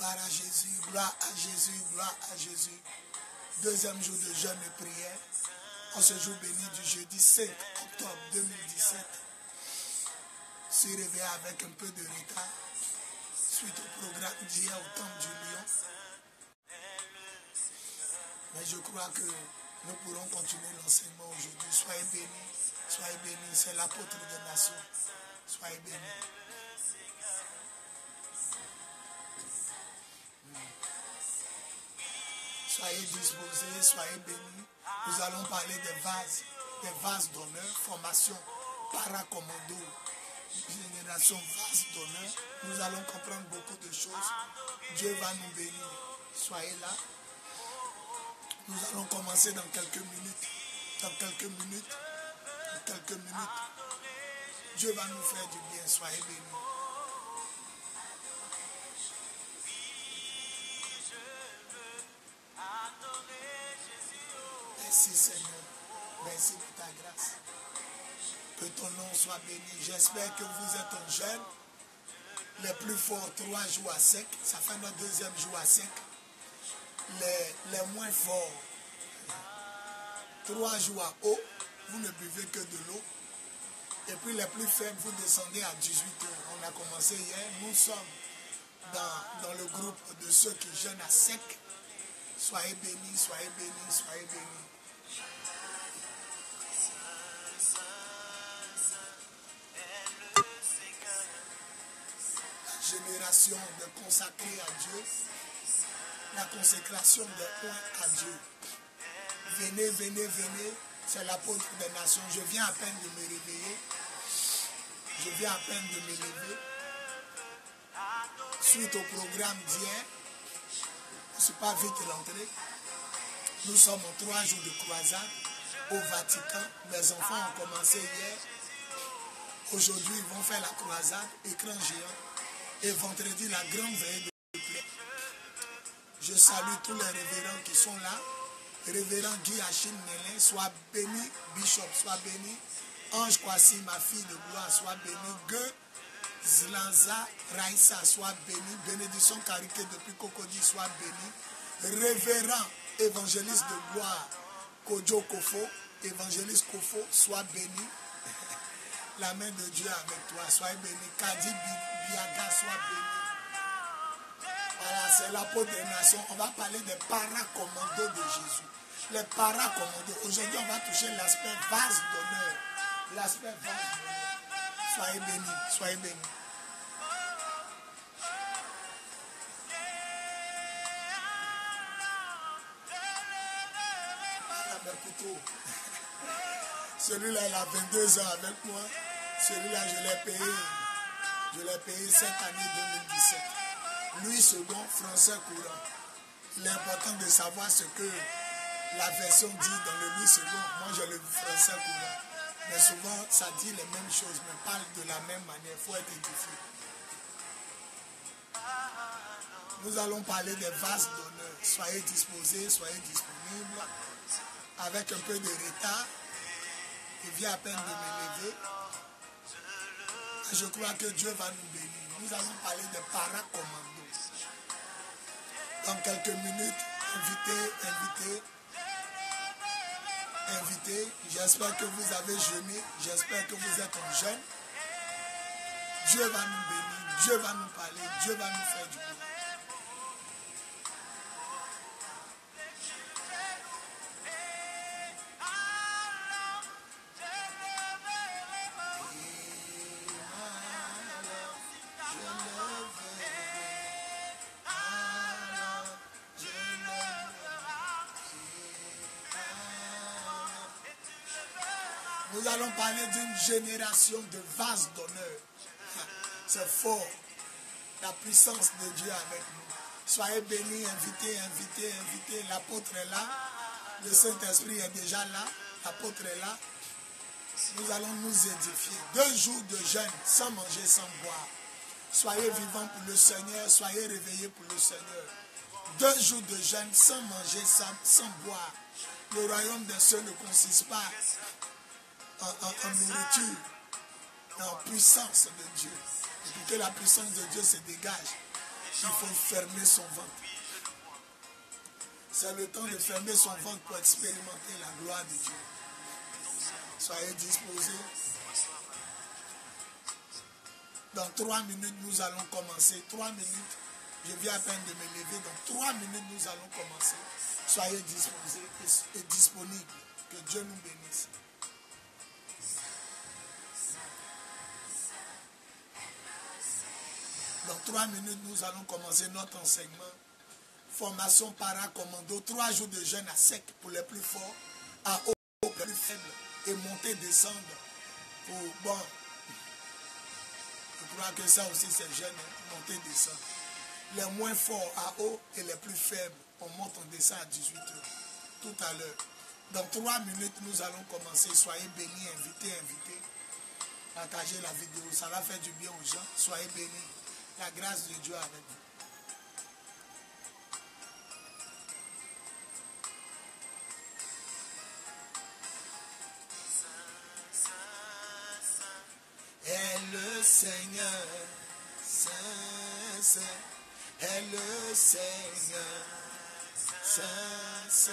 Gloire à Jésus, gloire à Jésus, gloire à Jésus. Deuxième jour de jeûne et prière. En ce jour béni du jeudi 5 octobre 2017. Je suis réveillé avec un peu de retard suite au programme d'hier au Temple du Lion. Mais je crois que nous pourrons continuer l'enseignement aujourd'hui. Soyez bénis, soyez bénis. C'est l'apôtre des nations. Soyez bénis. Soyez disposés, soyez bénis. Nous allons parler des vases d'honneur, formation paracommando, génération vase d'honneur. Nous allons comprendre beaucoup de choses. Dieu va nous bénir. Soyez là. Nous allons commencer dans quelques minutes. Dans quelques minutes. Dans quelques minutes. Dieu va nous faire du bien. Soyez bénis. Merci Seigneur. Merci pour ta grâce. Que ton nom soit béni. J'espère que vous êtes en jeûne. Les plus forts, 3 jours à sec. Ça fait notre deuxième jour à sec. Les moins forts, 3 jours à eau. Vous ne buvez que de l'eau. Et puis les plus faibles, vous descendez à 18 heures. On a commencé hier. Nous sommes dans le groupe de ceux qui jeûnent à sec. Soyez bénis, soyez bénis, soyez bénis. Génération de consacrés à Dieu, la consécration des points à Dieu. Venez, venez, venez, c'est l'apôtre des nations. Je viens à peine de me réveiller. Je viens à peine de me lever. Suite au programme d'hier, je ne suis pas vite rentré. Nous sommes en 3 jours de croisade au Vatican. Mes enfants ont commencé hier. Aujourd'hui, ils vont faire la croisade, écran géant. Et vendredi, la grande veille de prière. Je salue tous les révérends qui sont là. Révérend Guy Achille Nélin, sois béni. Bishop, sois béni. Ange Kwasi, ma fille de gloire, sois béni. Gueux Zlanza Raïssa, sois béni. Bénédiction Karike depuis Cocody, sois béni. Révérend évangéliste de gloire Kojo Kofo, évangéliste Kofo, sois béni. La main de Dieu avec toi, sois béni. Kadi Biaga, sois béni. Voilà, c'est l'apôtre des nations. On va parler des paracommandos de Jésus. Les paracommandos. Aujourd'hui, on va toucher l'aspect vase d'honneur. L'aspect vase d'honneur. Soyez bénis, soyez bénis. Voilà mes couteaux. Celui-là, il a 22 ans avec moi. Celui-là, je l'ai payé. Je l'ai payé cette année 2017. Louis second, français courant. Il est important de savoir ce que la version dit dans le Louis second. Moi, j'ai le français courant. Mais souvent, ça dit les mêmes choses, mais parle de la même manière. Il faut être édifié. Nous allons parler des vases d'honneur. Soyez disposés, soyez disponibles. Avec un peu de retard. Je viens à peine de me lever. Je crois que Dieu va nous bénir. Nous allons parler des paracommandos. Dans quelques minutes, invité. J'espère que vous avez jeûné. J'espère que vous êtes en jeûne. Dieu va nous bénir. Dieu va nous parler. Dieu va nous faire du bien. Nous allons parler d'une génération de vases d'honneur. C'est fort. La puissance de Dieu avec nous. Soyez bénis, invités. L'apôtre est là. Le Saint-Esprit est déjà là. L'apôtre est là. Nous allons nous édifier. 2 jours de jeûne, sans manger, sans boire. Soyez vivants pour le Seigneur. Soyez réveillés pour le Seigneur. 2 jours de jeûne, sans manger, sans boire. Le royaume des cieux ne consiste pas en nourriture, en puissance de Dieu. Et pour que la puissance de Dieu se dégage, il faut fermer son ventre. C'est le temps de fermer son ventre pour expérimenter la gloire de Dieu. Soyez disposés. Dans 3 minutes, nous allons commencer. 3 minutes. Je viens à peine de me lever. Dans 3 minutes, nous allons commencer. Soyez disposés et disponibles. Que Dieu nous bénisse. Dans 3 minutes, nous allons commencer notre enseignement. Formation para-commando. 3 jours de jeûne à sec pour les plus forts, à haut pour les plus faibles, et monter, descendre. Bon, je crois que ça aussi c'est jeûne, monter, descendre. Les moins forts à haut et les plus faibles, on monte, on descend à 18h. Tout à l'heure. Dans 3 minutes, nous allons commencer. Soyez bénis, invités. Partagez la vidéo, ça va faire du bien aux gens. Soyez bénis. La grâce de Dieu avec vous. Est le Seigneur, Saint, Saint, est le Seigneur, Saint, Saint,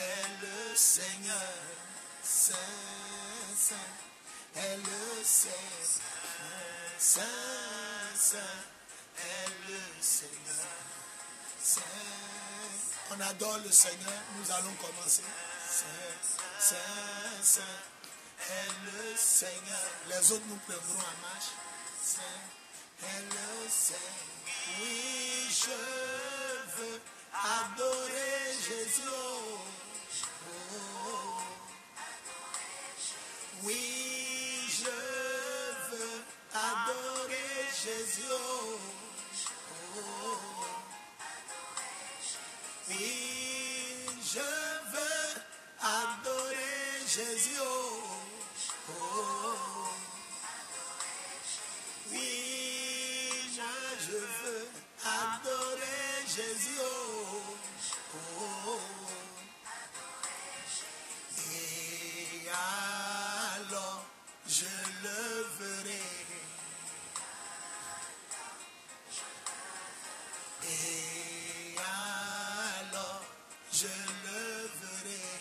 est le Seigneur, Saint, Saint, est le Seigneur, Saint, Saint, est le Seigneur, Saint. On adore le Seigneur, nous allons commencer. Saint, Saint, Saint. Est le Seigneur. Les autres nous prendront en marche. Saint est le Seigneur. Oui, je veux adorer Jésus. Oh. Oui, je veux adorer Jésus. Oh. Oui, je veux adorer Jésus. Oh, oui, je veux adorer Jésus. Oh, et alors je le verrai. Et alors je le verrai.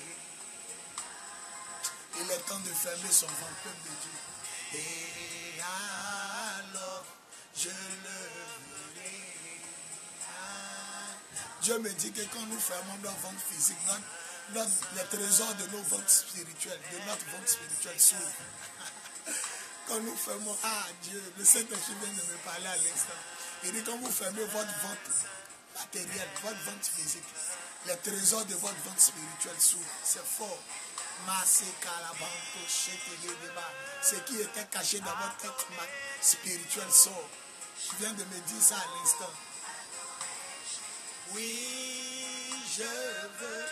Il est temps de fermer son ventre, peuple de Dieu. Et alors, je le verrai. Dieu me dit que quand nous fermons notre ventre physique, les trésors de nos ventres spirituels, de notre ventre spirituel s'ouvrent. Quand nous fermons, Dieu, le Saint-Esprit vient de me parler à l'instant. Il dit quand vous fermez votre ventre matériel, votre ventre physique, les trésors de votre ventre spirituel s'ouvrent. C'est fort. Ce qui était caché dans votre tête spirituelle sort. Je viens de me dire ça à l'instant. Oui, je veux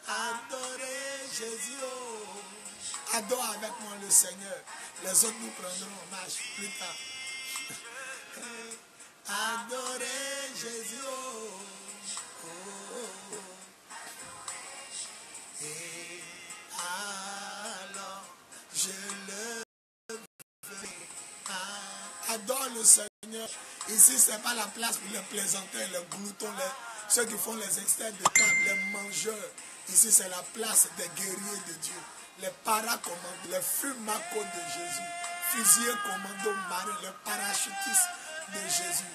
adorer Jésus. Adore avec moi le Seigneur. Les autres nous prendront en marche plus tard. Adorer Jésus. Et alors, je le verrai. Adore le Seigneur. Ici, ce n'est pas la place pour les plaisantins, les gloutons, ceux qui font les extraits de table, les mangeurs. Ici, c'est la place des guerriers de Dieu. Les paracommandos, les fumacos de Jésus. Fusiliers commandos marins, les parachutistes de Jésus.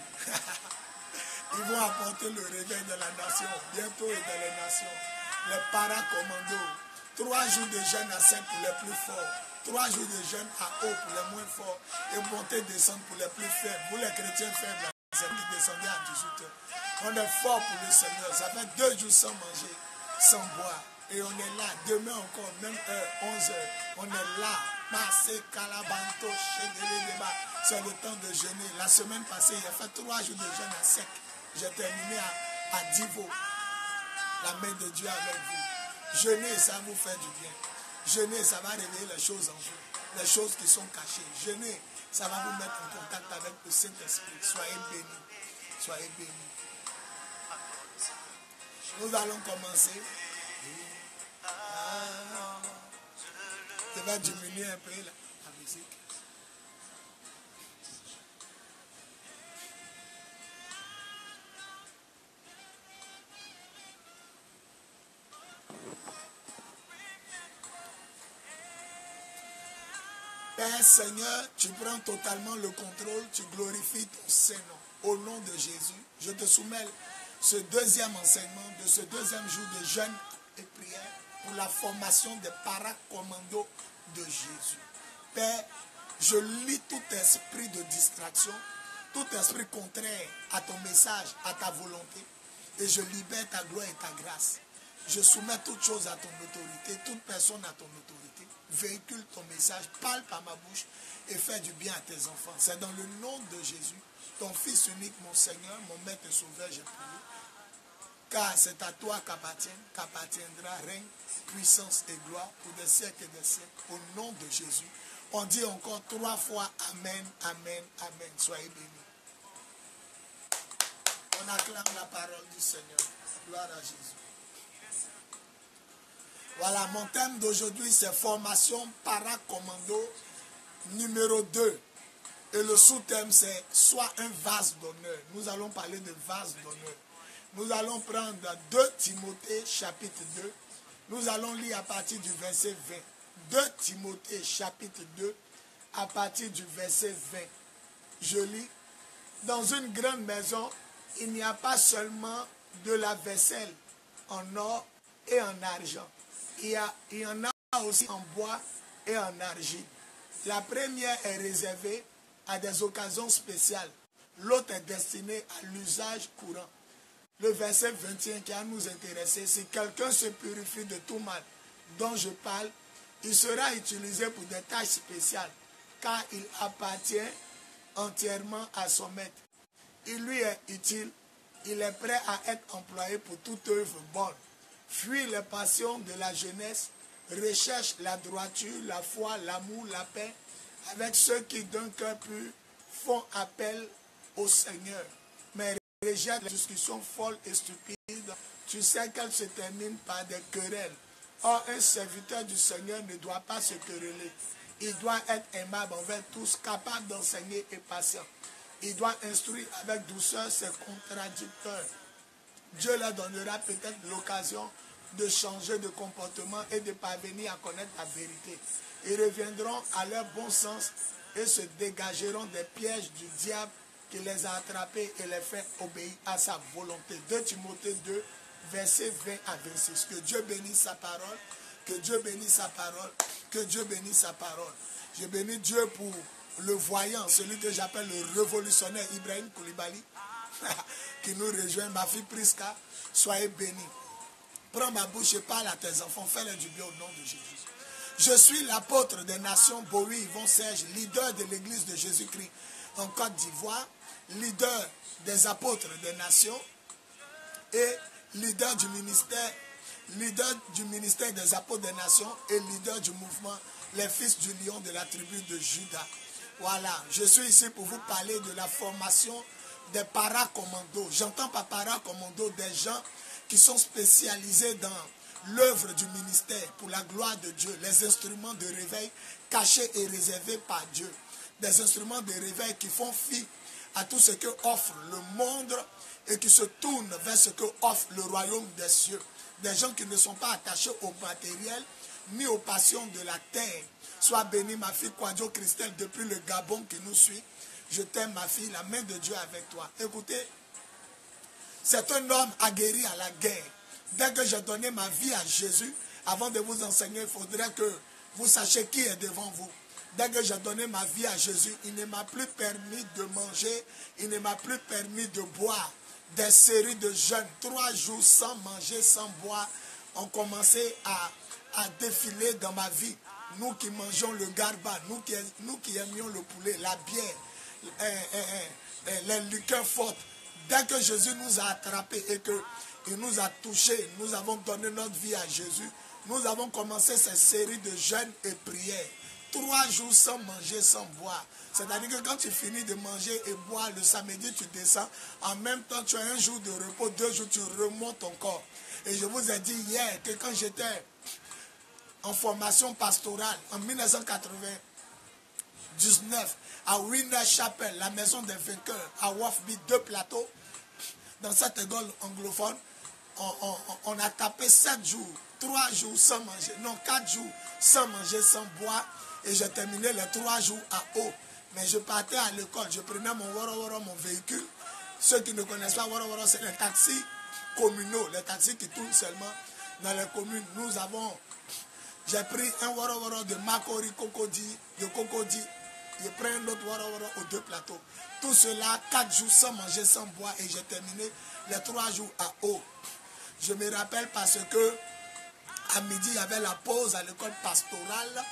Ils vont apporter le réveil de la nation, bientôt et dans les nations. Les paracommandos. 3 jours de jeûne à 5 pour les plus forts. 3 jours de jeûne à haut pour les moins forts. Et monter, descendre pour les plus faibles. Vous les chrétiens faibles, qui descendez à 18h. On est fort pour le Seigneur. Ça fait 2 jours sans manger, sans boire. Et on est là. Demain encore, même heure, 11h. On est là. C'est le temps de jeûner. La semaine passée, il a fait 3 jours de jeûne à sec. J'ai terminé à Divo. La main de Dieu avec vous. Jeûner, ça vous fait du bien. Jeûner, ça va réveiller les choses en vous. Les choses qui sont cachées. Jeûner, ça va vous mettre en contact avec le Saint-Esprit. Soyez bénis. Soyez bénis. Nous allons commencer. Je vais diminuer un peu la musique. Mais Seigneur, tu prends totalement le contrôle, tu glorifies ton Saint-Nom. Au nom de Jésus, je te soumets ce deuxième enseignement, de ce deuxième jour de jeûne et prière pour la formation des paracommandos de Jésus. Père, je lis tout esprit de distraction, tout esprit contraire à ton message, à ta volonté, et je libère ta gloire et ta grâce. Je soumets toutes choses à ton autorité, toute personne à ton autorité. Véhicule ton message, parle par ma bouche et fais du bien à tes enfants. C'est dans le nom de Jésus, ton Fils unique, mon Seigneur, mon Maître et Sauveur, j'ai prié. Car c'est à toi qu'appartiendra règne, puissance et gloire pour des siècles et des siècles. Au nom de Jésus. On dit encore 3 fois Amen, Amen, Amen. Soyez bénis. On acclame la parole du Seigneur. Gloire à Jésus. Voilà, mon thème d'aujourd'hui, c'est formation paracommando numéro 2. Et le sous-thème, c'est soit un vase d'honneur. Nous allons parler de vase d'honneur. Nous allons prendre 2 Timothée chapitre 2. Nous allons lire à partir du verset 20. 2 Timothée chapitre 2 à partir du verset 20. Je lis. Dans une grande maison, il n'y a pas seulement de la vaisselle en or et en argent. Il y en a aussi en bois et en argile. La première est réservée à des occasions spéciales. L'autre est destinée à l'usage courant. Le verset 21 qui a nous intéressé, si quelqu'un se purifie de tout mal dont je parle, il sera utilisé pour des tâches spéciales, car il appartient entièrement à son maître. Il lui est utile, il est prêt à être employé pour toute œuvre bonne. Fuit les passions de la jeunesse, recherche la droiture, la foi, l'amour, la paix, avec ceux qui d'un cœur pur font appel au Seigneur. Mais rejette les discussions folles et stupides. Tu sais qu'elles se terminent par des querelles. Or, un serviteur du Seigneur ne doit pas se quereller. Il doit être aimable envers tous, capable d'enseigner et patient. Il doit instruire avec douceur ses contradicteurs. Dieu leur donnera peut-être l'occasion de changer de comportement et de parvenir à connaître la vérité. Ils reviendront à leur bon sens et se dégageront des pièges du diable qui les a attrapés et les fait obéir à sa volonté. 2 Timothée 2, versets 20 à 26. Que Dieu bénisse sa parole, que Dieu bénisse sa parole, que Dieu bénisse sa parole. Je bénis Dieu pour le voyant, celui que j'appelle le révolutionnaire Ibrahim Koulibaly, qui nous rejoint, ma fille Priska, soyez bénis. Prends ma bouche et parle à tes enfants, fais-le du bien au nom de Jésus. Je suis l'apôtre des nations, Bowie Yvon Serge, leader de l'église de Jésus-Christ en Côte d'Ivoire, leader des apôtres des nations et leader du ministère des apôtres des nations et leader du mouvement Les Fils du Lion de la tribu de Juda. Voilà, je suis ici pour vous parler de la formation des paracommandos. J'entends par paracommando des gens qui sont spécialisés dans l'œuvre du ministère pour la gloire de Dieu, les instruments de réveil cachés et réservés par Dieu, des instruments de réveil qui font fi à tout ce que offre le monde et qui se tournent vers ce que offre le royaume des cieux. Des gens qui ne sont pas attachés au matériel ni aux passions de la terre. Sois bénie ma fille Kwadjo Christelle depuis le Gabon qui nous suit. Je t'aime ma fille, la main de Dieu avec toi. Écoutez, c'est un homme aguerri à la guerre. Dès que j'ai donné ma vie à Jésus, avant de vous enseigner, il faudrait que vous sachiez qui est devant vous. Dès que j'ai donné ma vie à Jésus, il ne m'a plus permis de manger, il ne m'a plus permis de boire. Des séries de jeûnes, 3 jours sans manger, sans boire, ont commencé à défiler dans ma vie. Nous qui mangeons le garba, nous qui aimions le poulet, la bière, les liqueurs fortes. Dès que Jésus nous a attrapés et qu'il nous a touchés, nous avons donné notre vie à Jésus, nous avons commencé cette série de jeûnes et prières. 3 jours sans manger, sans boire. C'est-à-dire que quand tu finis de manger et boire, le samedi tu descends, en même temps tu as un jour de repos, 2 jours tu remontes ton corps. Et je vous ai dit hier que quand j'étais en formation pastorale en 1999 à Winner Chapel, la maison des vainqueurs, à Wafby, 2 plateaux, dans cette école anglophone, on a tapé 7 jours, 3 jours sans manger, non 4 jours sans manger, sans boire. Et j'ai terminé les 3 jours à eau. Mais je partais à l'école, je prenais mon Woro, mon véhicule. Ceux qui ne connaissent pas Woro, c'est les taxis communaux, les taxis qui tournent seulement dans les communes. J'ai pris un Woro de Makori, de Cocody. Je prends un autre Woro aux 2 plateaux. Tout cela, 4 jours sans manger, sans boire. Et j'ai terminé les 3 jours à eau. Je me rappelle parce que à midi, il y avait la pause à l'école pastorale.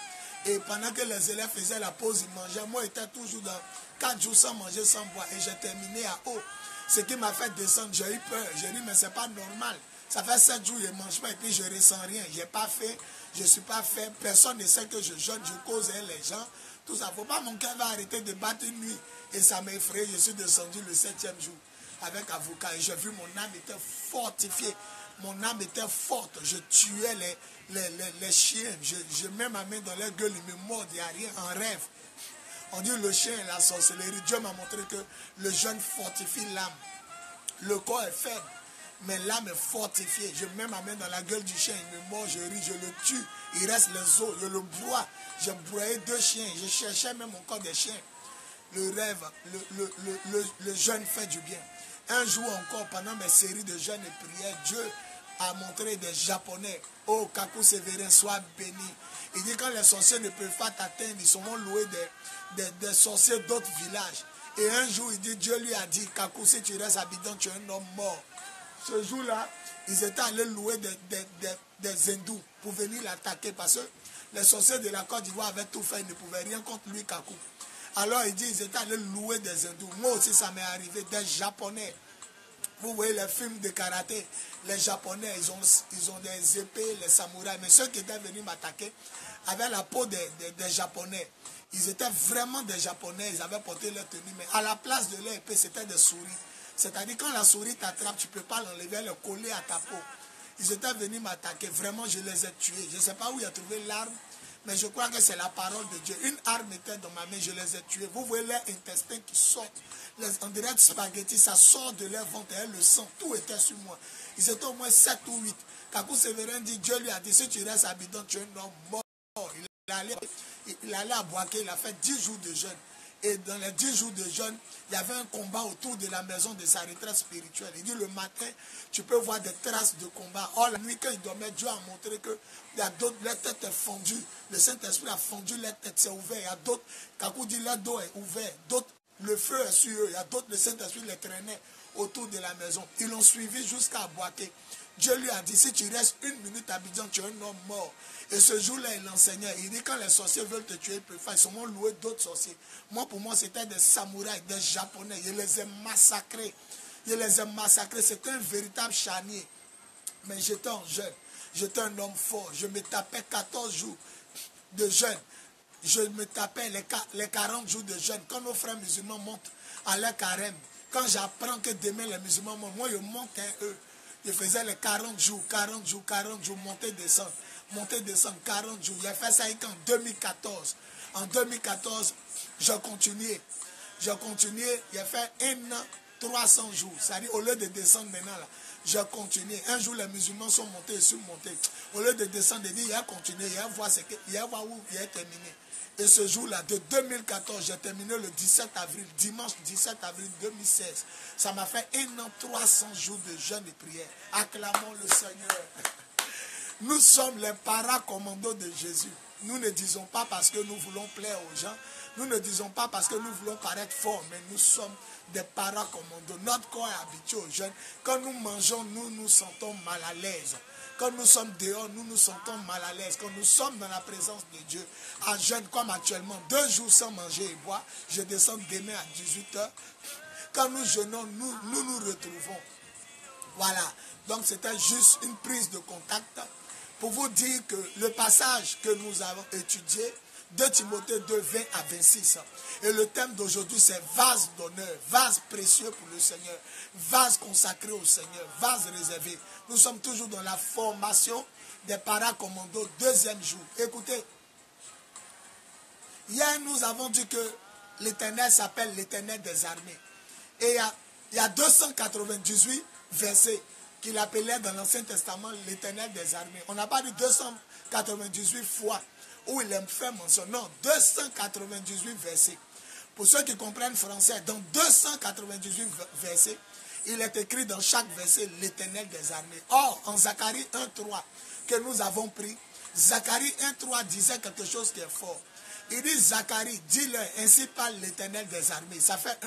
Et pendant que les élèves faisaient la pause, ils mangeaient. Moi, j'étais toujours dans 4 jours sans manger, sans boire. Et j'ai terminé à eau. Ce qui m'a fait descendre, j'ai eu peur. J'ai dit, mais c'est pas normal. Ça fait 7 jours, je ne mange pas et puis je ne ressens rien. Je n'ai pas fait, je ne suis pas fait. Personne ne sait que je jeûne, je cause avec les gens. Tout ça. Il ne faut pas mon cœur va arrêter de battre une nuit. Et ça m'a effrayé. Je suis descendu le 7e jour avec avocat. Et j'ai vu mon âme était fortifiée. Mon âme était forte. Je tuais les chiens. Je mets ma main dans leur gueule, ils me mordent, il n'y a rien en rêve. On dit le chien et la sorcellerie. Dieu m'a montré que le jeûne fortifie l'âme. Le corps est faible, mais l'âme est fortifiée. Je mets ma main dans la gueule du chien, il me mord, je ris, je le tue. Il reste les os, je le broie. J'ai broyé 2 chiens, je cherchais même encore des chiens. Le rêve, le jeûne fait du bien. Un jour encore, pendant mes séries de jeûnes et prières, Dieu a montré des Japonais. Oh, Kaku Sévérin, sois béni. Il dit quand les sorciers ne peuvent pas t'atteindre, ils seront loués des sorciers d'autres villages. Et un jour, il dit, Dieu lui a dit, Kaku, si tu restes habitant, tu es un homme mort. Ce jour-là, ils étaient allés louer des hindous pour venir l'attaquer parce que les sorciers de la Côte d'Ivoire avaient tout fait, ils ne pouvaient rien contre lui, Kaku. Alors il dit, ils étaient allés louer des hindous. Moi aussi, ça m'est arrivé, des Japonais. Vous voyez les films de karaté, les Japonais, ils ont des épées, les samouraïs. Mais ceux qui étaient venus m'attaquer avaient la peau des Japonais. Ils étaient vraiment des Japonais, ils avaient porté leur tenue. Mais à la place de leur épée, c'était des souris. C'est-à-dire quand la souris t'attrape, tu ne peux pas l'enlever, le coller à ta peau. Ils étaient venus m'attaquer, vraiment je les ai tués. Je ne sais pas où il a trouvé l'arme, mais je crois que c'est la parole de Dieu. Une arme était dans ma main, je les ai tués. Vous voyez leurs intestins qui sortent. En direct spaghetti, ça sort de leur ventre, et le sang, tout était sur moi. Ils étaient au moins 7 ou 8. Kakou Sévérin dit, Dieu lui a dit, si tu restes habitant, tu es un homme mort. Il allait à Boaké, il a fait 10 jours de jeûne. Et dans les 10 jours de jeûne, il y avait un combat autour de la maison de sa retraite spirituelle. Il dit le matin, tu peux voir des traces de combat. Or, la nuit, quand il dormait, Dieu a montré que il y a d'autres, leur tête est fondue. Le Saint-Esprit a fondu, leur tête s'est ouverte. Il y a d'autres, Kakou dit, leur dos est ouvert. D'autres, le feu est sur eux. Il y a d'autres, le Saint-Esprit les traînait autour de la maison. Ils l'ont suivi jusqu'à Boaké. Dieu lui a dit, si tu restes 1 minute à Abidjan, tu es un homme mort. Et ce jour-là, il enseignait. Il dit, quand les sorciers veulent te tuer, ils peuvent faire. Ils sont loués d'autres sorciers. Moi, pour moi, c'était des samouraïs, des Japonais. Je les ai massacrés. Je les ai massacrés. C'était un véritable charnier. Mais j'étais en jeûne. J'étais un homme fort. Je me tapais 14 jours de jeûne. Je me tapais les 40 jours de jeûne. Quand nos frères musulmans montent à leur carême, quand j'apprends que demain les musulmans montent, moi, je monte eux. Je faisais les 40 jours, monter, descendre, 40 jours. J'ai fait ça en 2014. En 2014, j'ai continué. J'ai fait 1 an, 300 jours. C'est-à-dire, au lieu de descendre maintenant, là, j'ai continué. Un jour, les musulmans sont montés, je suis monté. Au lieu de descendre, il a continué, il a voir où il a terminé. Et ce jour-là, de 2014, j'ai terminé le 17 avril, dimanche 17 avril 2016. Ça m'a fait 1 an, 300 jours de jeûne et prière. Acclamons le Seigneur. Nous sommes les paracommandos de Jésus. Nous ne disons pas parce que nous voulons plaire aux gens. Nous ne disons pas parce que nous voulons paraître forts, mais nous sommes des paracommandos. Notre corps est habitué au jeûne. Quand nous mangeons, nous nous sentons mal à l'aise. Quand nous sommes dehors, nous nous sentons mal à l'aise. Quand nous sommes dans la présence de Dieu, à jeûne comme actuellement, 2 jours sans manger et boire, je descends demain à 18 h. Quand nous jeûnons, nous retrouvons. Voilà. Donc c'était juste une prise de contact pour vous dire que le passage que nous avons étudié, 2 Timothée 2, 20 à 26. Et le thème d'aujourd'hui, c'est vase d'honneur, vase précieux pour le Seigneur, vase consacré au Seigneur, vase réservé. Nous sommes toujours dans la formation des paracommandos, 2e jour. Écoutez, hier nous avons dit que l'Éternel s'appelle l'Éternel des armées. Et il y a 298 versets qu'il appelait dans l'Ancien Testament l'Éternel des armées. On n'a pas dit 298 fois. où il fait mention. Non, 298 versets. Pour ceux qui comprennent français, dans 298 versets, il est écrit dans chaque verset l'Éternel des armées. Or, en Zacharie 1.3 que nous avons pris, Zacharie 1.3 disait quelque chose qui est fort. Il dit, Zacharie, dis-leur, ainsi parle l'Éternel des armées. Ça fait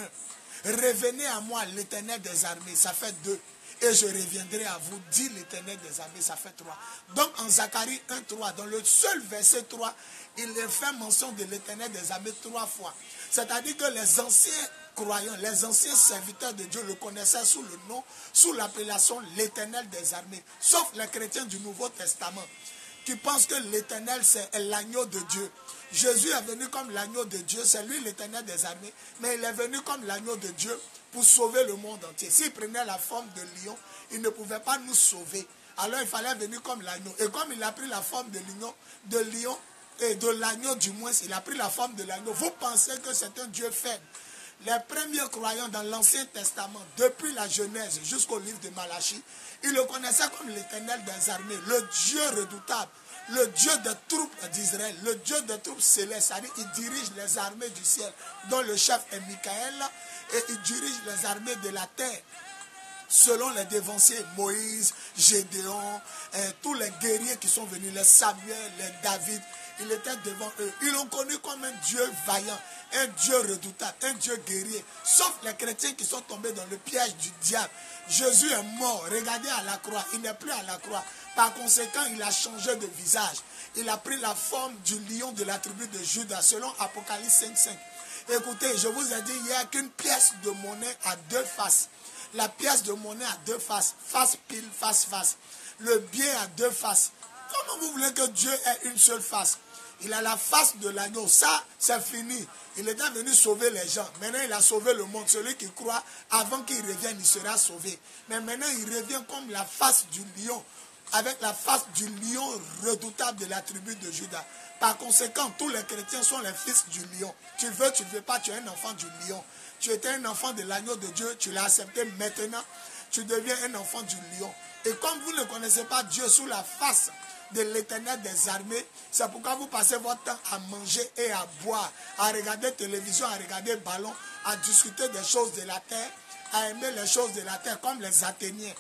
1. Revenez à moi, l'Éternel des armées. Ça fait 2. Et je reviendrai à vous, dit l'Éternel des armées. Ça fait 3. Donc, en Zacharie 1.3, dans le seul verset 3, il fait mention de l'Éternel des armées 3 fois. C'est-à-dire que les anciens croyants, les anciens serviteurs de Dieu le connaissaient sous le nom, sous l'appellation l'Éternel des armées. Sauf les chrétiens du Nouveau Testament qui pensent que l'Éternel c'est l'agneau de Dieu. Jésus est venu comme l'agneau de Dieu, c'est lui l'Éternel des armées, mais il est venu comme l'agneau de Dieu pour sauver le monde entier. S'il prenait la forme de lion, il ne pouvait pas nous sauver. Alors il fallait venir comme l'agneau. Et comme il a pris la forme de lion, et de l'agneau du moins, il a pris la forme de l'agneau. Vous pensez que c'est un Dieu faible. Les premiers croyants dans l'Ancien Testament, depuis la Genèse jusqu'au livre de Malachie, ils le connaissaient comme l'Éternel des armées, le Dieu redoutable, le Dieu des troupes d'Israël, le Dieu des troupes célestes. C'est-à-dire il dirige les armées du ciel, dont le chef est Michael, et il dirige les armées de la terre. Selon les dévanciers, Moïse, Gédéon, tous les guerriers qui sont venus, les Samuel, les David, il était devant eux. Ils l'ont connu comme un Dieu vaillant, un Dieu redoutable, un Dieu guerrier. Sauf les chrétiens qui sont tombés dans le piège du diable. Jésus est mort, regardez à la croix, il n'est plus à la croix. Par conséquent, il a changé de visage. Il a pris la forme du lion de la tribu de Juda, selon Apocalypse 5.5. Écoutez, je vous ai dit, il n'y a qu'une pièce de monnaie à deux faces. La pièce de monnaie a deux faces, face pile, face face. Le bien a deux faces. Comment vous voulez que Dieu ait une seule face? Il a la face de l'agneau. Ça, c'est fini. Il était venu sauver les gens. Maintenant, il a sauvé le monde. Celui qui croit, avant qu'il revienne, il sera sauvé. Mais maintenant, il revient comme la face du lion, avec la face du lion redoutable de la tribu de Juda. Par conséquent, tous les chrétiens sont les fils du lion. Tu veux, tu ne veux pas, tu es un enfant du lion. Tu étais un enfant de l'agneau de Dieu, tu l'as accepté maintenant, tu deviens un enfant du lion. Et comme vous ne connaissez pas Dieu sous la face de l'Éternel des armées, c'est pourquoi vous passez votre temps à manger et à boire, à regarder télévision, à regarder ballon, à discuter des choses de la terre, à aimer les choses de la terre, comme les Athéniens.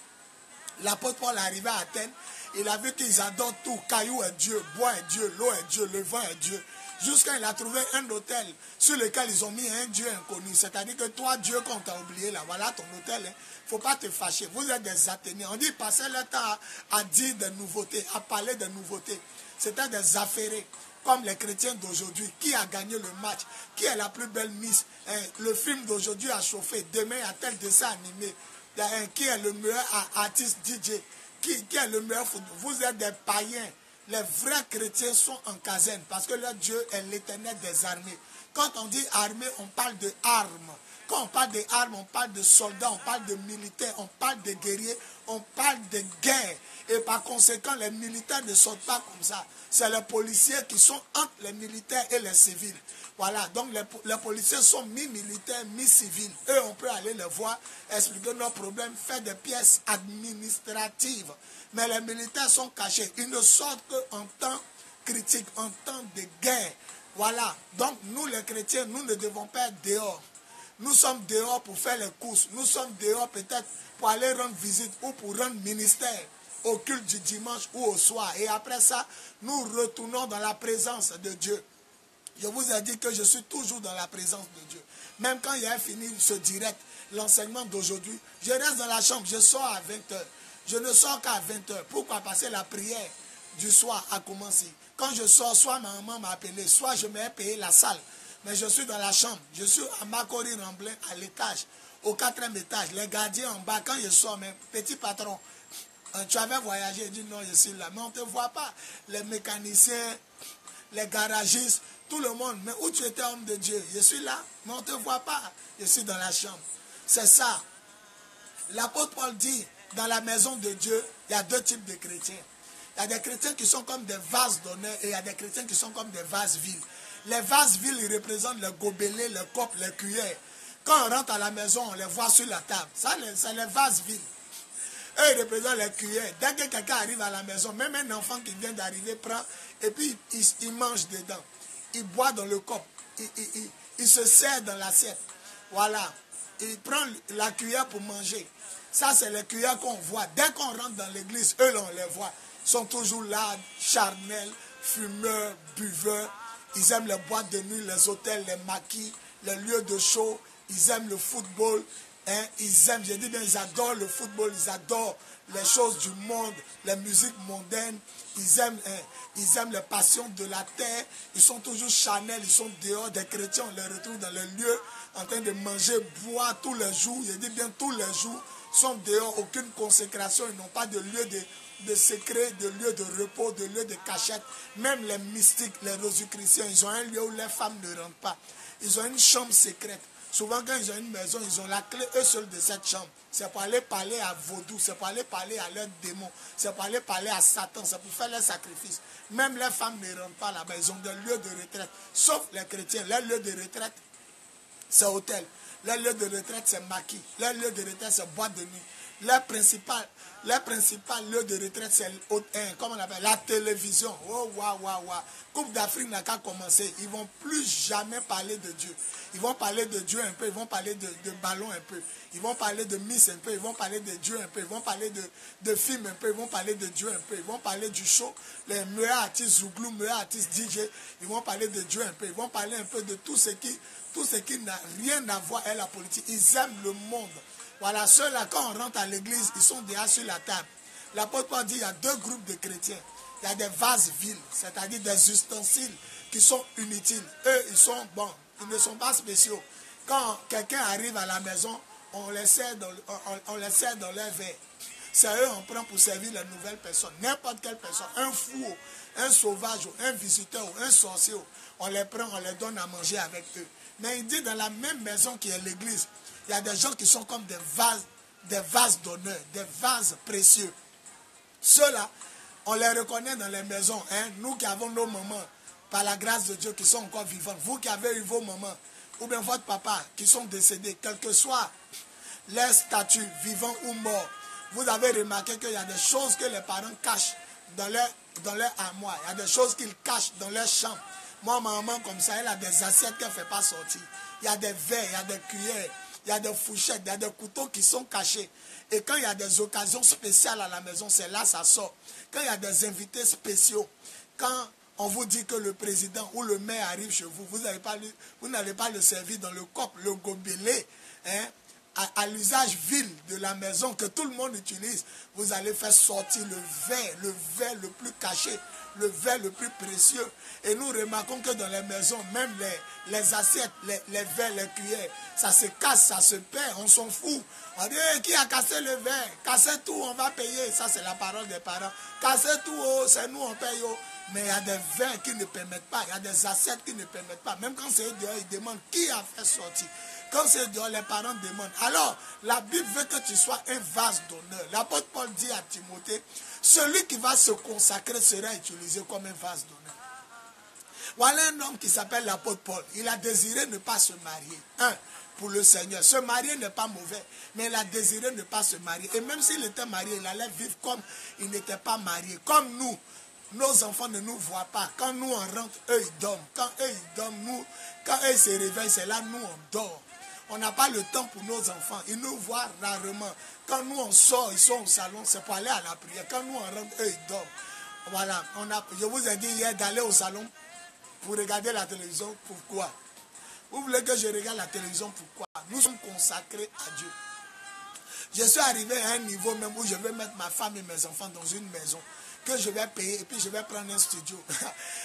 L'apôtre Paul est arrivé à Athènes, il a vu qu'ils adorent tout. Caillou est Dieu, bois est Dieu, l'eau est Dieu, le vent est Dieu. Jusqu'à il a trouvé un hôtel sur lequel ils ont mis un Dieu inconnu. C'est-à-dire que toi, Dieu, qu'on t'a oublié là, voilà ton hôtel. Il ne faut pas te fâcher. Vous êtes des Athéniens. On dit passer le temps à dire des nouveautés, à parler des nouveautés. C'était des affairés, comme les chrétiens d'aujourd'hui. Qui a gagné le match? Qui est la plus belle Miss? Le film d'aujourd'hui a chauffé. Demain, il y a tel dessin animé. Qui est le meilleur artiste DJ? Qui est le meilleur football? Vous êtes des païens. Les vrais chrétiens sont en caserne parce que leur Dieu est l'Éternel des armées. Quand on dit armée, on parle de armes. Quand on parle de armes, on parle de soldats, on parle de militaires, on parle de guerriers, on parle de guerre. Et par conséquent, les militaires ne sont pas comme ça. C'est les policiers qui sont entre les militaires et les civils. Voilà, donc les policiers sont mi-militaires, mi-civils. Eux, on peut aller les voir, expliquer nos problèmes, faire des pièces administratives. Mais les militaires sont cachés. Ils ne sortent qu'en temps critique, en temps de guerre. Voilà, donc nous les chrétiens, nous ne devons pas être dehors. Nous sommes dehors pour faire les courses. Nous sommes dehors peut-être pour aller rendre visite ou pour rendre ministère au culte du dimanche ou au soir. Et après ça, nous retournons dans la présence de Dieu. Je vous ai dit que je suis toujours dans la présence de Dieu. Même quand il a fini ce direct, l'enseignement d'aujourd'hui, je reste dans la chambre, je sors à 20h. Je ne sors qu'à 20h. Pourquoi? Parce que la prière du soir a commencé. Quand je sors, soit ma maman m'a appelé, soit je m'ai payé la salle. Mais je suis dans la chambre. Je suis à Macquarie-Ramblin, à l'étage, au 4e étage. Les gardiens en bas, quand je sors, mes petits patrons, tu avais voyagé, il dit non, je suis là. Mais on ne te voit pas. Les mécaniciens, les garagistes, tout le monde. Mais où tu étais, homme de Dieu? Je suis là, mais on ne te voit pas. Je suis dans la chambre. C'est ça. L'apôtre Paul dit, dans la maison de Dieu, il y a deux types de chrétiens. Il y a des chrétiens qui sont comme des vases d'honneur et il y a des chrétiens qui sont comme des vases viles. Les vases viles, ils représentent les gobelets, les copes, les cuillères. Quand on rentre à la maison, on les voit sur la table. Ça, c'est les vases viles. Eux, ils représentent les cuillères. Dès que quelqu'un arrive à la maison, même un enfant qui vient d'arriver prend et puis il mange dedans. Il boit dans le cop. Il se sert dans l'assiette. Voilà. Il prend la cuillère pour manger. Ça, c'est les cuillères qu'on voit. Dès qu'on rentre dans l'église, eux, on les voit. Ils sont toujours là, charnels, fumeurs, buveurs. Ils aiment les boîtes de nuit, les hôtels, les maquis, les lieux de show. Ils aiment le football. Hein? Ils aiment, je dis bien, ils adorent le football. Ils adorent les choses du monde, les musiques mondaines. Ils aiment les passions de la terre. Ils sont toujours charnels. Ils sont dehors. Des chrétiens, on les retrouve dans les lieux en train de manger, boire tous les jours. Je dis bien tous les jours. Ils sont dehors, aucune consécration. Ils n'ont pas de lieu de secret, de lieu de repos, de lieu de cachette. Même les mystiques, les rosicruciens, ils ont un lieu où les femmes ne rentrent pas. Ils ont une chambre secrète. Souvent, quand ils ont une maison, ils ont la clé, eux seuls, de cette chambre. C'est pour aller parler à vaudou, c'est pour aller parler à leurs démons, c'est pour aller parler à Satan, c'est pour faire leurs sacrifices. Même les femmes ne rentrent pas là-bas, ils ont des lieux de retraite. Sauf les chrétiens, leur lieu de retraite, c'est hôtel. Leur lieu de retraite, c'est maquis. Leur lieu de retraite, c'est boîte de nuit. Leur principal lieu de retraite, c'est comment on appelle, la télévision. Oh, waouh, waouh, waouh. Coupe d'Afrique n'a qu'à commencer. Ils ne vont plus jamais parler de Dieu. Ils vont parler de Dieu un peu, ils vont parler de ballon un peu. Ils vont parler de Miss un peu, ils vont parler de Dieu un peu. Ils vont parler de films un peu, ils vont parler de Dieu un peu. Ils vont parler du show, les meilleurs artistes Zouglou, meilleurs artistes DJ. Ils vont parler de Dieu un peu. Ils vont parler un peu de tout ce qui n'a rien à voir avec la politique. Ils aiment le monde. Voilà, ceux-là, quand on rentre à l'église, ils sont déjà sur la table. L'apôtre Paul dit qu'il y a deux groupes de chrétiens. Il y a des vases vides, c'est-à-dire des ustensiles qui sont inutiles. Eux, ils sont bons, ils ne sont pas spéciaux. Quand quelqu'un arrive à la maison, on les sert dans leur verre. C'est eux qu'on prend pour servir les nouvelles personnes. N'importe quelle personne, un fou, un sauvage, un visiteur, un sorcier, on les prend, on les donne à manger avec eux. Mais il dit dans la même maison qui est l'église, il y a des gens qui sont comme des vases d'honneur, des vases précieux. Ceux-là, on les reconnaît dans les maisons. Hein? Nous qui avons nos mamans, par la grâce de Dieu, qui sont encore vivants. Vous qui avez eu vos mamans, ou bien votre papa, qui sont décédés, quel que soit leur statut, vivant ou mort, vous avez remarqué qu'il y a des choses que les parents cachent dans leur armoire. Il y a des choses qu'ils cachent dans leur chambre. Moi, ma maman, comme ça, elle a des assiettes qu'elle ne fait pas sortir. Il y a des verres, il y a des cuillères, il y a des fourchettes, il y a des couteaux qui sont cachés. Et quand il y a des occasions spéciales à la maison, c'est là que ça sort. Quand il y a des invités spéciaux, quand on vous dit que le président ou le maire arrive chez vous, vous n'allez pas le servir dans le cop, le gobelet, hein, à l'usage vil de la maison que tout le monde utilise. Vous allez faire sortir le verre le plus caché, le verre le plus précieux. Et nous remarquons que dans les maisons, même les assiettes, les verres, les cuillères, ça se casse, ça se perd, on s'en fout. On dit, hey, qui a cassé le verre? Cassez tout, on va payer. Ça, c'est la parole des parents. Cassez tout, oh, c'est nous, on paye. Oh. Mais il y a des verres qui ne permettent pas, il y a des assiettes qui ne permettent pas. Même quand c'est dehors, ils demandent qui a fait sortir. Quand c'est dehors, les parents demandent. Alors, la Bible veut que tu sois un vase d'honneur. L'apôtre Paul dit à Timothée, celui qui va se consacrer sera utilisé comme un vase d'honneur. Voilà un homme qui s'appelle l'apôtre Paul. Il a désiré ne pas se marier. Pour le Seigneur. Se marier n'est pas mauvais, mais il a désiré ne pas se marier. Et même s'il était marié, il allait vivre comme il n'était pas marié. Comme nous, nos enfants ne nous voient pas. Quand nous on rentre, eux ils dorment. Quand eux ils dorment, quand eux ils se réveillent, c'est là nous on dort. On n'a pas le temps pour nos enfants. Ils nous voient rarement. Quand nous on sort, ils sont au salon, c'est pour aller à la prière. Quand nous on rentre, eux ils dorment. Voilà. Je vous ai dit hier d'aller au salon pour regarder la télévision. Pourquoi? Vous voulez que je regarde la télévision, pourquoi? Nous sommes consacrés à Dieu. Je suis arrivé à un niveau même où je vais mettre ma femme et mes enfants dans une maison que je vais payer et puis je vais prendre un studio.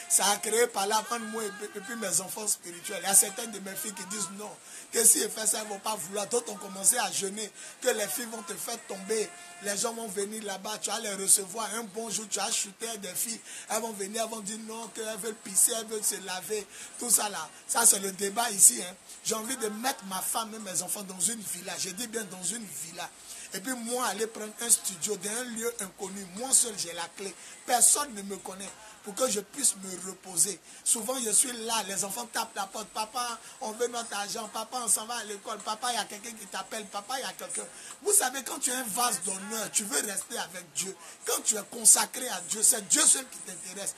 Ça a créé par là entre moi et puis mes enfants spirituels. Il y a certaines de mes filles qui disent non, que si elles font ça, elles ne vont pas vouloir. D'autres ont commencé à jeûner, que les filles vont te faire tomber. Les gens vont venir là-bas, tu vas les recevoir. Un bon jour, tu as chuté des filles. Elles vont venir, elles vont dire non, qu'elles veulent pisser, elles veulent se laver. Tout ça là. Ça, c'est le débat ici. Hein. J'ai envie de mettre ma femme et mes enfants dans une villa. Je dis bien dans une villa. Et puis moi, aller prendre un studio dans un lieu inconnu. Moi seul, j'ai la clé. Personne ne me connaît. Pour que je puisse me reposer. Souvent, je suis là, les enfants tapent la porte. Papa, on veut notre argent. Papa, on s'en va à l'école. Papa, il y a quelqu'un qui t'appelle. Papa, il y a quelqu'un. Vous savez, quand tu es un vase d'honneur, tu veux rester avec Dieu. Quand tu es consacré à Dieu, c'est Dieu seul qui t'intéresse.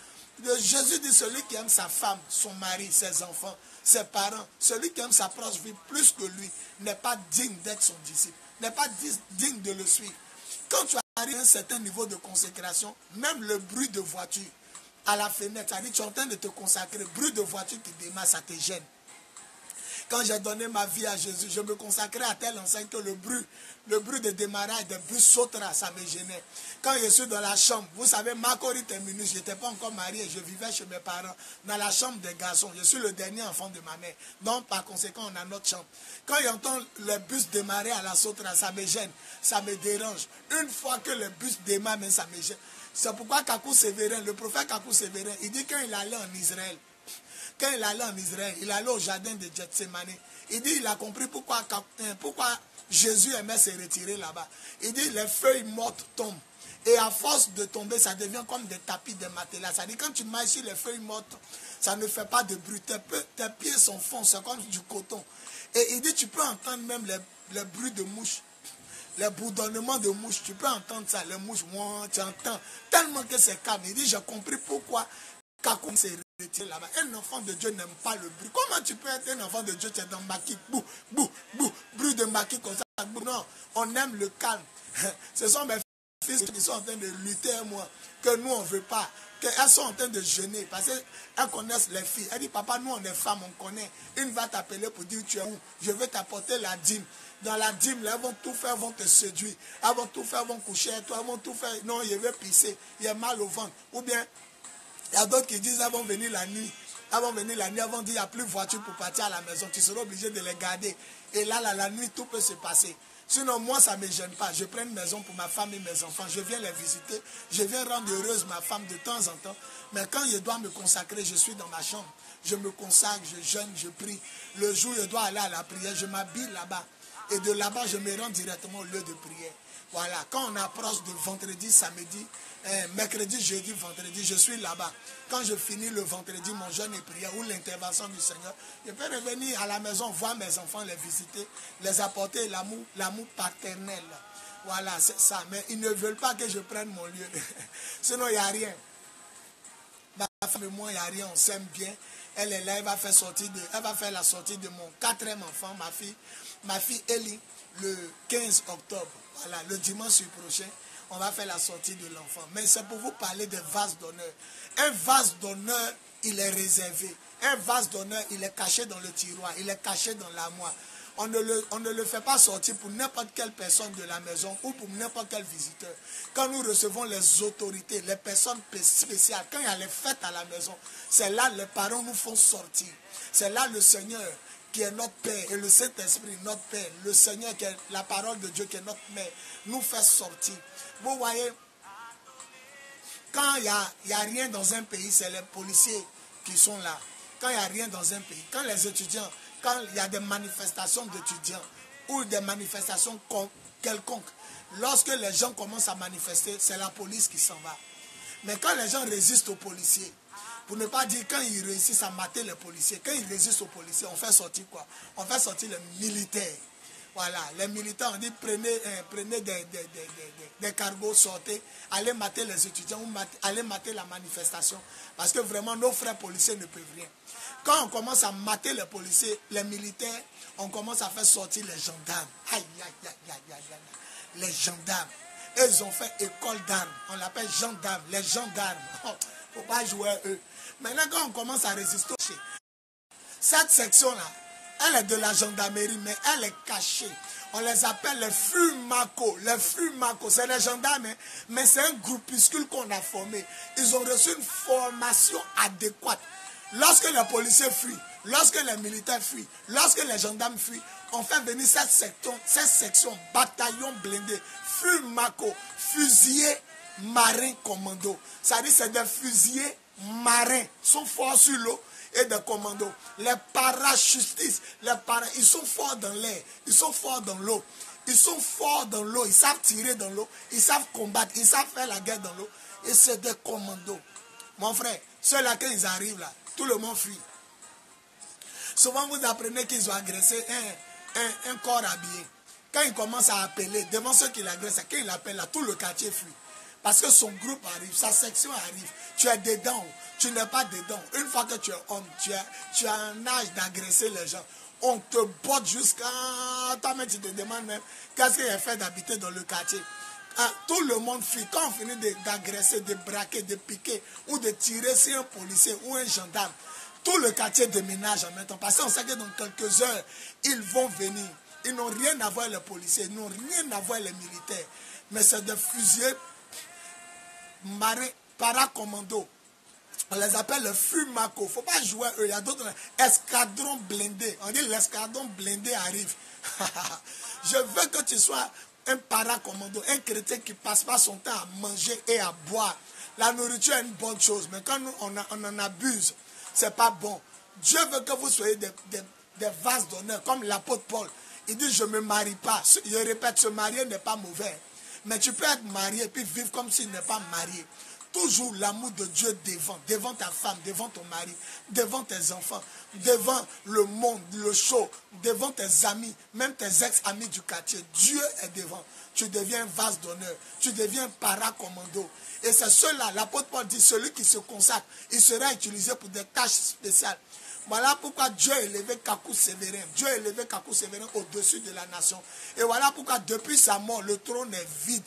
Jésus dit, celui qui aime sa femme, son mari, ses enfants, ses parents, celui qui aime sa proche vie plus que lui, n'est pas digne d'être son disciple, n'est pas digne de le suivre. Quand tu arrives à un certain niveau de consécration, même le bruit de voiture, à la fenêtre, ça dit que tu es en train de te consacrer, bruit de voiture qui démarre, ça te gêne. Quand j'ai donné ma vie à Jésus, je me consacrais à telle enseigne que le bruit de démarrage des bus sautera, ça me gênait. Quand je suis dans la chambre, vous savez, ma Cori terminus, je n'étais pas encore marié, je vivais chez mes parents, dans la chambre des garçons. Je suis le dernier enfant de ma mère. Donc, par conséquent, on a notre chambre. Quand j'entends le bus démarrer à la sautera, ça me gêne, ça me dérange. Une fois que le bus démarre, même ça me gêne. C'est pourquoi Kakou Sévérin, le prophète Kakou Sévérin, il dit quand il allait en Israël, il allait au jardin de Gethsemane. Il dit, il a compris pourquoi Jésus aimait se retirer là-bas. Il dit, les feuilles mortes tombent. Et à force de tomber, ça devient comme des tapis, des matelas. Ça dit, quand tu marches sur les feuilles mortes, ça ne fait pas de bruit. Tes pieds sont fonds, c'est comme du coton. Et il dit, tu peux entendre même les bruits de mouches. Les bourdonnements de mouches, tu peux entendre ça, les mouches, tu entends. Tellement que c'est calme. Il dit, j'ai compris pourquoi Kakou s'est retiré là-bas. Un enfant de Dieu n'aime pas le bruit. Comment tu peux être un enfant de Dieu, tu es dans maquis, bou, bou, bou, bruit de maquis comme ça. Non, on aime le calme. Ce sont mes fils qui sont en train de lutter à moi, que nous on ne veut pas. Elles sont en train de jeûner parce qu'elles connaissent les filles. Elle dit, papa, nous on est femmes, on connaît. Une va t'appeler pour dire, tu es où? Je vais t'apporter la dîme. Dans la dîme, là, elles vont tout faire, elles vont te séduire. Elles vont tout faire, elles vont coucher avec toi, elles vont tout faire. Non, je vais pisser, il y a mal au ventre. Ou bien, il y a d'autres qui disent, elles vont venir la nuit. Elles vont venir la nuit, elles vont dire, il n'y a plus de voiture pour partir à la maison. Tu seras obligé de les garder. Et là, la nuit, tout peut se passer. Sinon, moi, ça ne me gêne pas. Je prends une maison pour ma femme et mes enfants. Je viens les visiter. Je viens rendre heureuse ma femme de temps en temps. Mais quand je dois me consacrer, je suis dans ma chambre. Je me consacre, je jeûne, je prie. Le jour où je dois aller à la prière, je m'habille là-bas. Et de là-bas, je me rends directement au lieu de prière. Voilà. Quand on approche de vendredi, samedi, mercredi, jeudi, vendredi, je suis là-bas. Quand je finis le vendredi, mon jeûne et prière ou l'intervention du Seigneur, je peux revenir à la maison, voir mes enfants, les visiter, les apporter l'amour paternel. Voilà, c'est ça. Mais ils ne veulent pas que je prenne mon lieu. Sinon, il n'y a rien. Ma femme et moi, il n'y a rien, on s'aime bien. Elle est là, elle va faire la sortie de mon 4e enfant, ma fille Ellie, le 15 octobre. Voilà, le dimanche prochain, on va faire la sortie de l'enfant. Mais c'est pour vous parler de vase d'honneur. Un vase d'honneur, il est réservé. Un vase d'honneur, il est caché dans le tiroir, il est caché dans l'armoire. On ne le fait pas sortir pour n'importe quelle personne de la maison ou pour n'importe quel visiteur. Quand nous recevons les autorités, les personnes spéciales, quand il y a les fêtes à la maison, c'est là les parents nous font sortir. C'est là le Seigneur qui est notre Père et le Saint-Esprit, notre Père, le Seigneur qui est la parole de Dieu qui est notre Mère, nous fait sortir. Vous voyez, quand il n'y a rien dans un pays, c'est les policiers qui sont là. Quand il n'y a rien dans un pays, quand les étudiants, quand il y a des manifestations d'étudiants ou des manifestations quelconques, lorsque les gens commencent à manifester, c'est la police qui s'en va. Mais quand les gens résistent aux policiers, pour ne pas dire quand ils réussissent à mater les policiers, quand ils résistent aux policiers, on fait sortir quoi? On fait sortir les militaires. Voilà, les militaires ont dit prenez des cargos, sortez, allez mater les étudiants ou allez mater la manifestation. Parce que vraiment, nos frères policiers ne peuvent rien. Quand on commence à mater les policiers, les militaires, on commence à faire sortir les gendarmes. Aïe, aïe, aïe, aïe, aïe, aïe. Les gendarmes. Ils ont fait école d'armes. On l'appelle gendarmes, les gendarmes. Il ne faut pas jouer à eux. Maintenant, quand on commence à résister, cette section-là, elle est de la gendarmerie, mais elle est cachée. On les appelle les FUMACO. Les FUMACO, c'est les gendarmes, hein, mais c'est un groupuscule qu'on a formé. Ils ont reçu une formation adéquate. Lorsque les policiers fuient, lorsque les militaires fuient, lorsque les gendarmes fuient, on fait venir cette section bataillon blindé, FUMACO, fusiliers marins commando. Ça dit c'est des fusiliers marins, sont forts sur l'eau et des commandos. Les parachutistes, ils sont forts dans l'air, ils sont forts dans l'eau. Ils sont forts dans l'eau, ils savent tirer dans l'eau, ils savent combattre, ils savent faire la guerre dans l'eau. Et c'est des commandos. Mon frère, ceux-là, quand ils arrivent là, tout le monde fuit. Souvent, vous apprenez qu'ils ont agressé un corps habillé. Quand ils commencent à appeler, devant ceux qui l'agressent, quand ils l'appellent là, tout le quartier fuit. Parce que son groupe arrive, sa section arrive. Tu es dedans, tu n'es pas dedans. Une fois que tu es homme, tu as un âge d'agresser les gens. On te botte jusqu'à... Toi-même, tu te demandes même qu'est-ce qu'il a fait d'habiter dans le quartier. Tout le monde fuit. Quand on finit d'agresser, de braquer, de piquer ou de tirer sur un policier ou un gendarme, tout le quartier déménage en même temps. Parce qu'on sait que dans quelques heures, ils vont venir. Ils n'ont rien à voir les policiers, ils n'ont rien à voir les militaires. Mais c'est des fusiliers marins, paracommando. On les appelle le FUMACO. Il ne faut pas jouer eux. Il y a d'autres escadrons blindés. On dit l'escadron blindé arrive. Je veux que tu sois un paracommando, un chrétien qui ne passe pas son temps à manger et à boire. La nourriture est une bonne chose, mais quand nous, on en abuse, ce n'est pas bon. Dieu veut que vous soyez des vases d'honneur, comme l'apôtre Paul. Il dit, je ne me marie pas. Je répète, se marier n'est pas mauvais. Mais tu peux être marié et puis vivre comme s'il n'est pas marié. Toujours l'amour de Dieu devant ta femme, devant ton mari, devant tes enfants, devant le monde, le show, devant tes amis, même tes ex-amis du quartier. Dieu est devant. Tu deviens un vase d'honneur. Tu deviens paracommando. Et c'est cela, l'apôtre Paul dit, celui qui se consacre, il sera utilisé pour des tâches spéciales. Voilà pourquoi Dieu a élevé Kakou Sévérin. Dieu a élevé Kakou Sévérin au-dessus de la nation. Et voilà pourquoi depuis sa mort, le trône est vide.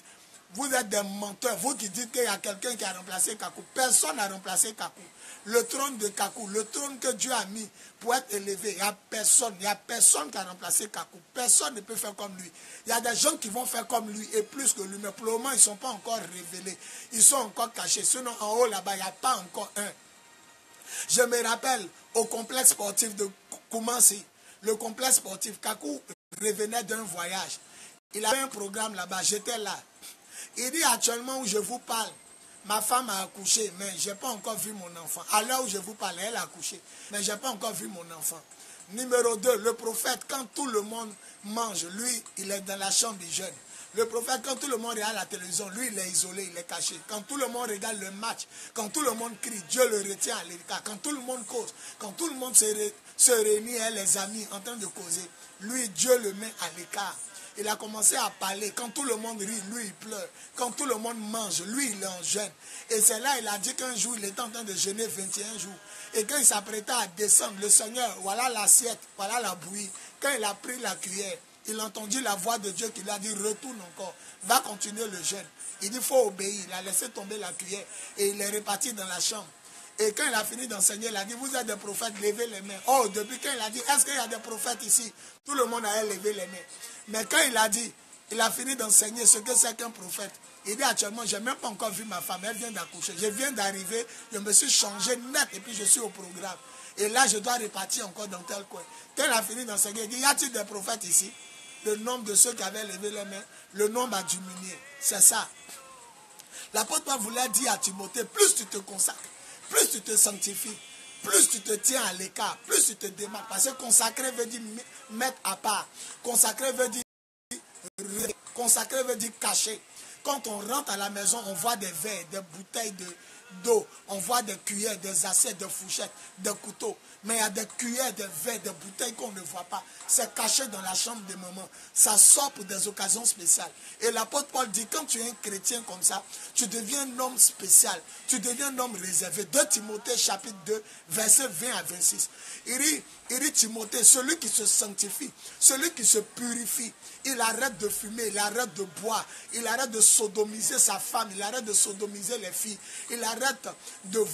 Vous êtes des menteurs. Vous qui dites qu'il y a quelqu'un qui a remplacé Kakou. Personne n'a remplacé Kakou. Le trône de Kakou, le trône que Dieu a mis pour être élevé, il n'y a personne. Il n'y a personne qui a remplacé Kakou. Personne ne peut faire comme lui. Il y a des gens qui vont faire comme lui et plus que lui. Mais pour le moment, ils ne sont pas encore révélés. Ils sont encore cachés. Sinon, en haut là-bas, il n'y a pas encore un. Je me rappelle au complexe sportif de Koumansi, le complexe sportif, Kakou revenait d'un voyage. Il avait un programme là-bas, j'étais là. Il dit actuellement où je vous parle, ma femme a accouché, mais je n'ai pas encore vu mon enfant. À l'heure où je vous parle, elle a accouché, mais je n'ai pas encore vu mon enfant. Numéro 2, le prophète, quand tout le monde mange, lui, il est dans la chambre du jeûne. Le prophète, quand tout le monde regarde la télévision, lui, il est isolé, il est caché. Quand tout le monde regarde le match, quand tout le monde crie, Dieu le retient à l'écart. Quand tout le monde cause, quand tout le monde se réunit, les amis, en train de causer, lui, Dieu le met à l'écart. Il a commencé à parler. Quand tout le monde rit, lui, il pleure. Quand tout le monde mange, lui, il est en jeûne. Et c'est là, il a dit qu'un jour, il était en train de jeûner 21 jours. Et quand il s'apprêtait à descendre, le Seigneur, voilà l'assiette, voilà la bouillie. Quand il a pris la cuillère, il a entendu la voix de Dieu qui lui a dit, retourne encore, va continuer le jeûne. Il dit, il faut obéir. Il a laissé tomber la cuillère et il est reparti dans la chambre. Et quand il a fini d'enseigner, il a dit, vous êtes des prophètes, levez les mains. Oh, depuis quand il a dit, est-ce qu'il y a des prophètes ici? Tout le monde a levé les mains. Mais quand il a dit, il a fini d'enseigner ce que c'est qu'un prophète. Il dit actuellement, je n'ai même pas encore vu ma femme, elle vient d'accoucher. Je viens d'arriver, je me suis changé net et puis je suis au programme. Et là, je dois repartir encore dans tel coin. Quand il a fini d'enseigner, il dit, y a-t-il des prophètes ici? Le nombre de ceux qui avaient levé les mains, le nombre a diminué. C'est ça. L'apôtre Paul voulait dire à Timothée, plus tu te consacres, plus tu te sanctifies, plus tu te tiens à l'écart, plus tu te démarques. Parce que consacrer veut dire mettre à part. Consacrer veut dire cacher. Quand on rentre à la maison, on voit des verres, des bouteilles d'eau, on voit des cuillères, des assiettes, des fourchettes, des couteaux. Mais il y a des cuillères, des verres, des bouteilles qu'on ne voit pas. C'est caché dans la chambre des mamans. Ça sort pour des occasions spéciales. Et l'apôtre Paul dit, quand tu es un chrétien comme ça, tu deviens un homme spécial. Tu deviens un homme réservé. 2 Timothée chapitre 2, versets 20 à 26. Il dit Timothée, celui qui se sanctifie, celui qui se purifie, il arrête de fumer, il arrête de boire, il arrête de sodomiser sa femme, il arrête de sodomiser les filles, il arrête de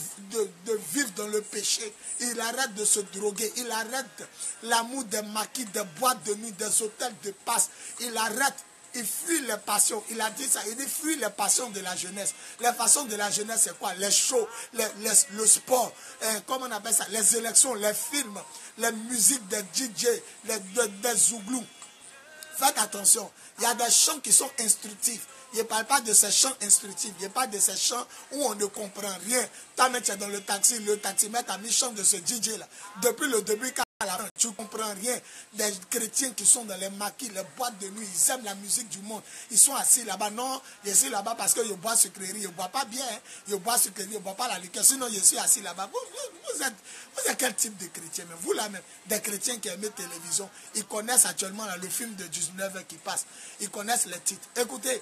vivre dans le péché, il arrête de se droguer, il arrête l'amour des maquis, des boîtes de nuit, des hôtels de passe, il arrête. Il fuit les passions. Il a dit ça. Il dit fuit les passions de la jeunesse. Les passions de la jeunesse, c'est quoi? Les shows, le sport, comment on appelle ça? Les élections, les films, les musiques des DJ, des zouglous. Faites attention. Il y a des chants qui sont instructifs. Je ne parle pas de ces chants instructifs. Je parle de ces chants où on ne comprend rien. Toi, tu es dans le taxi, le taximètre a mis chant de ce DJ là. Depuis le début, à la fin, tu ne comprends rien. Des chrétiens qui sont dans les maquis, les boîtes de nuit, ils aiment la musique du monde. Ils sont assis là-bas. Non, je suis là-bas parce que je bois sucrerie. Je ne bois pas bien. Hein. Je bois sucrerie, je ne bois pas la liqueur. Sinon, je suis assis là-bas. Vous êtes quel type de chrétien? Mais vous là même, des chrétiens qui aiment la télévision, ils connaissent actuellement là, le film de 19h qui passe. Ils connaissent les titres. Écoutez,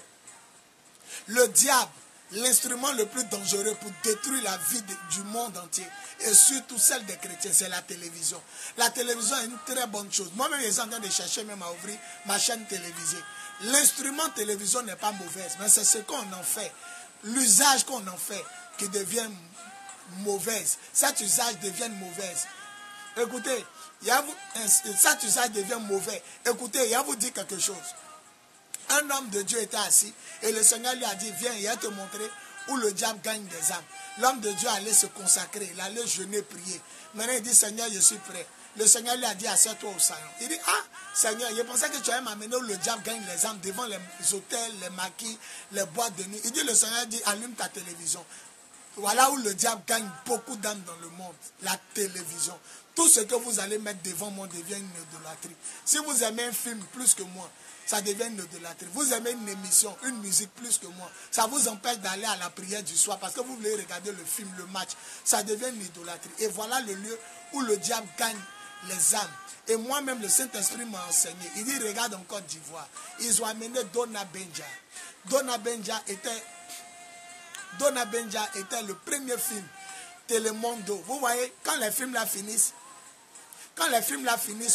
le diable, l'instrument le plus dangereux pour détruire la vie du monde entier, et surtout celle des chrétiens, c'est la télévision. La télévision est une très bonne chose. Moi-même, je suis en train de chercher même à ouvrir ma chaîne télévisée. L'instrument télévision n'est pas mauvaise, mais c'est ce qu'on en fait, l'usage qu'on en fait, qui devient mauvaise. Cet usage devient mauvaise. Écoutez, cet usage devient mauvais. Écoutez, il y a vous dire quelque chose. Un homme de Dieu était assis et le Seigneur lui a dit, viens, il va te montrer où le diable gagne des âmes. L'homme de Dieu allait se consacrer, il allait jeûner, prier. Maintenant il dit, Seigneur, je suis prêt. Le Seigneur lui a dit, assieds-toi au salon. Il dit, ah, Seigneur, je pensais que tu allais m'amener où le diable gagne les âmes devant les hôtels, les maquis, les boîtes de nuit. Il dit, le Seigneur dit, allume ta télévision. Voilà où le diable gagne beaucoup d'âmes dans le monde, la télévision. Tout ce que vous allez mettre devant moi devient une idolâtrie. Si vous aimez un film plus que moi, ça devient une idolâtrie. Vous aimez une émission, une musique plus que moi, ça vous empêche d'aller à la prière du soir parce que vous voulez regarder le film, le match. Ça devient une idolâtrie. Et voilà le lieu où le diable gagne les âmes. Et moi-même, le Saint-Esprit m'a enseigné. Il dit, regarde en Côte d'Ivoire. Ils ont amené Dona Benja. Dona Benja était le premier film Télémondo. Vous voyez, quand les films là finissent,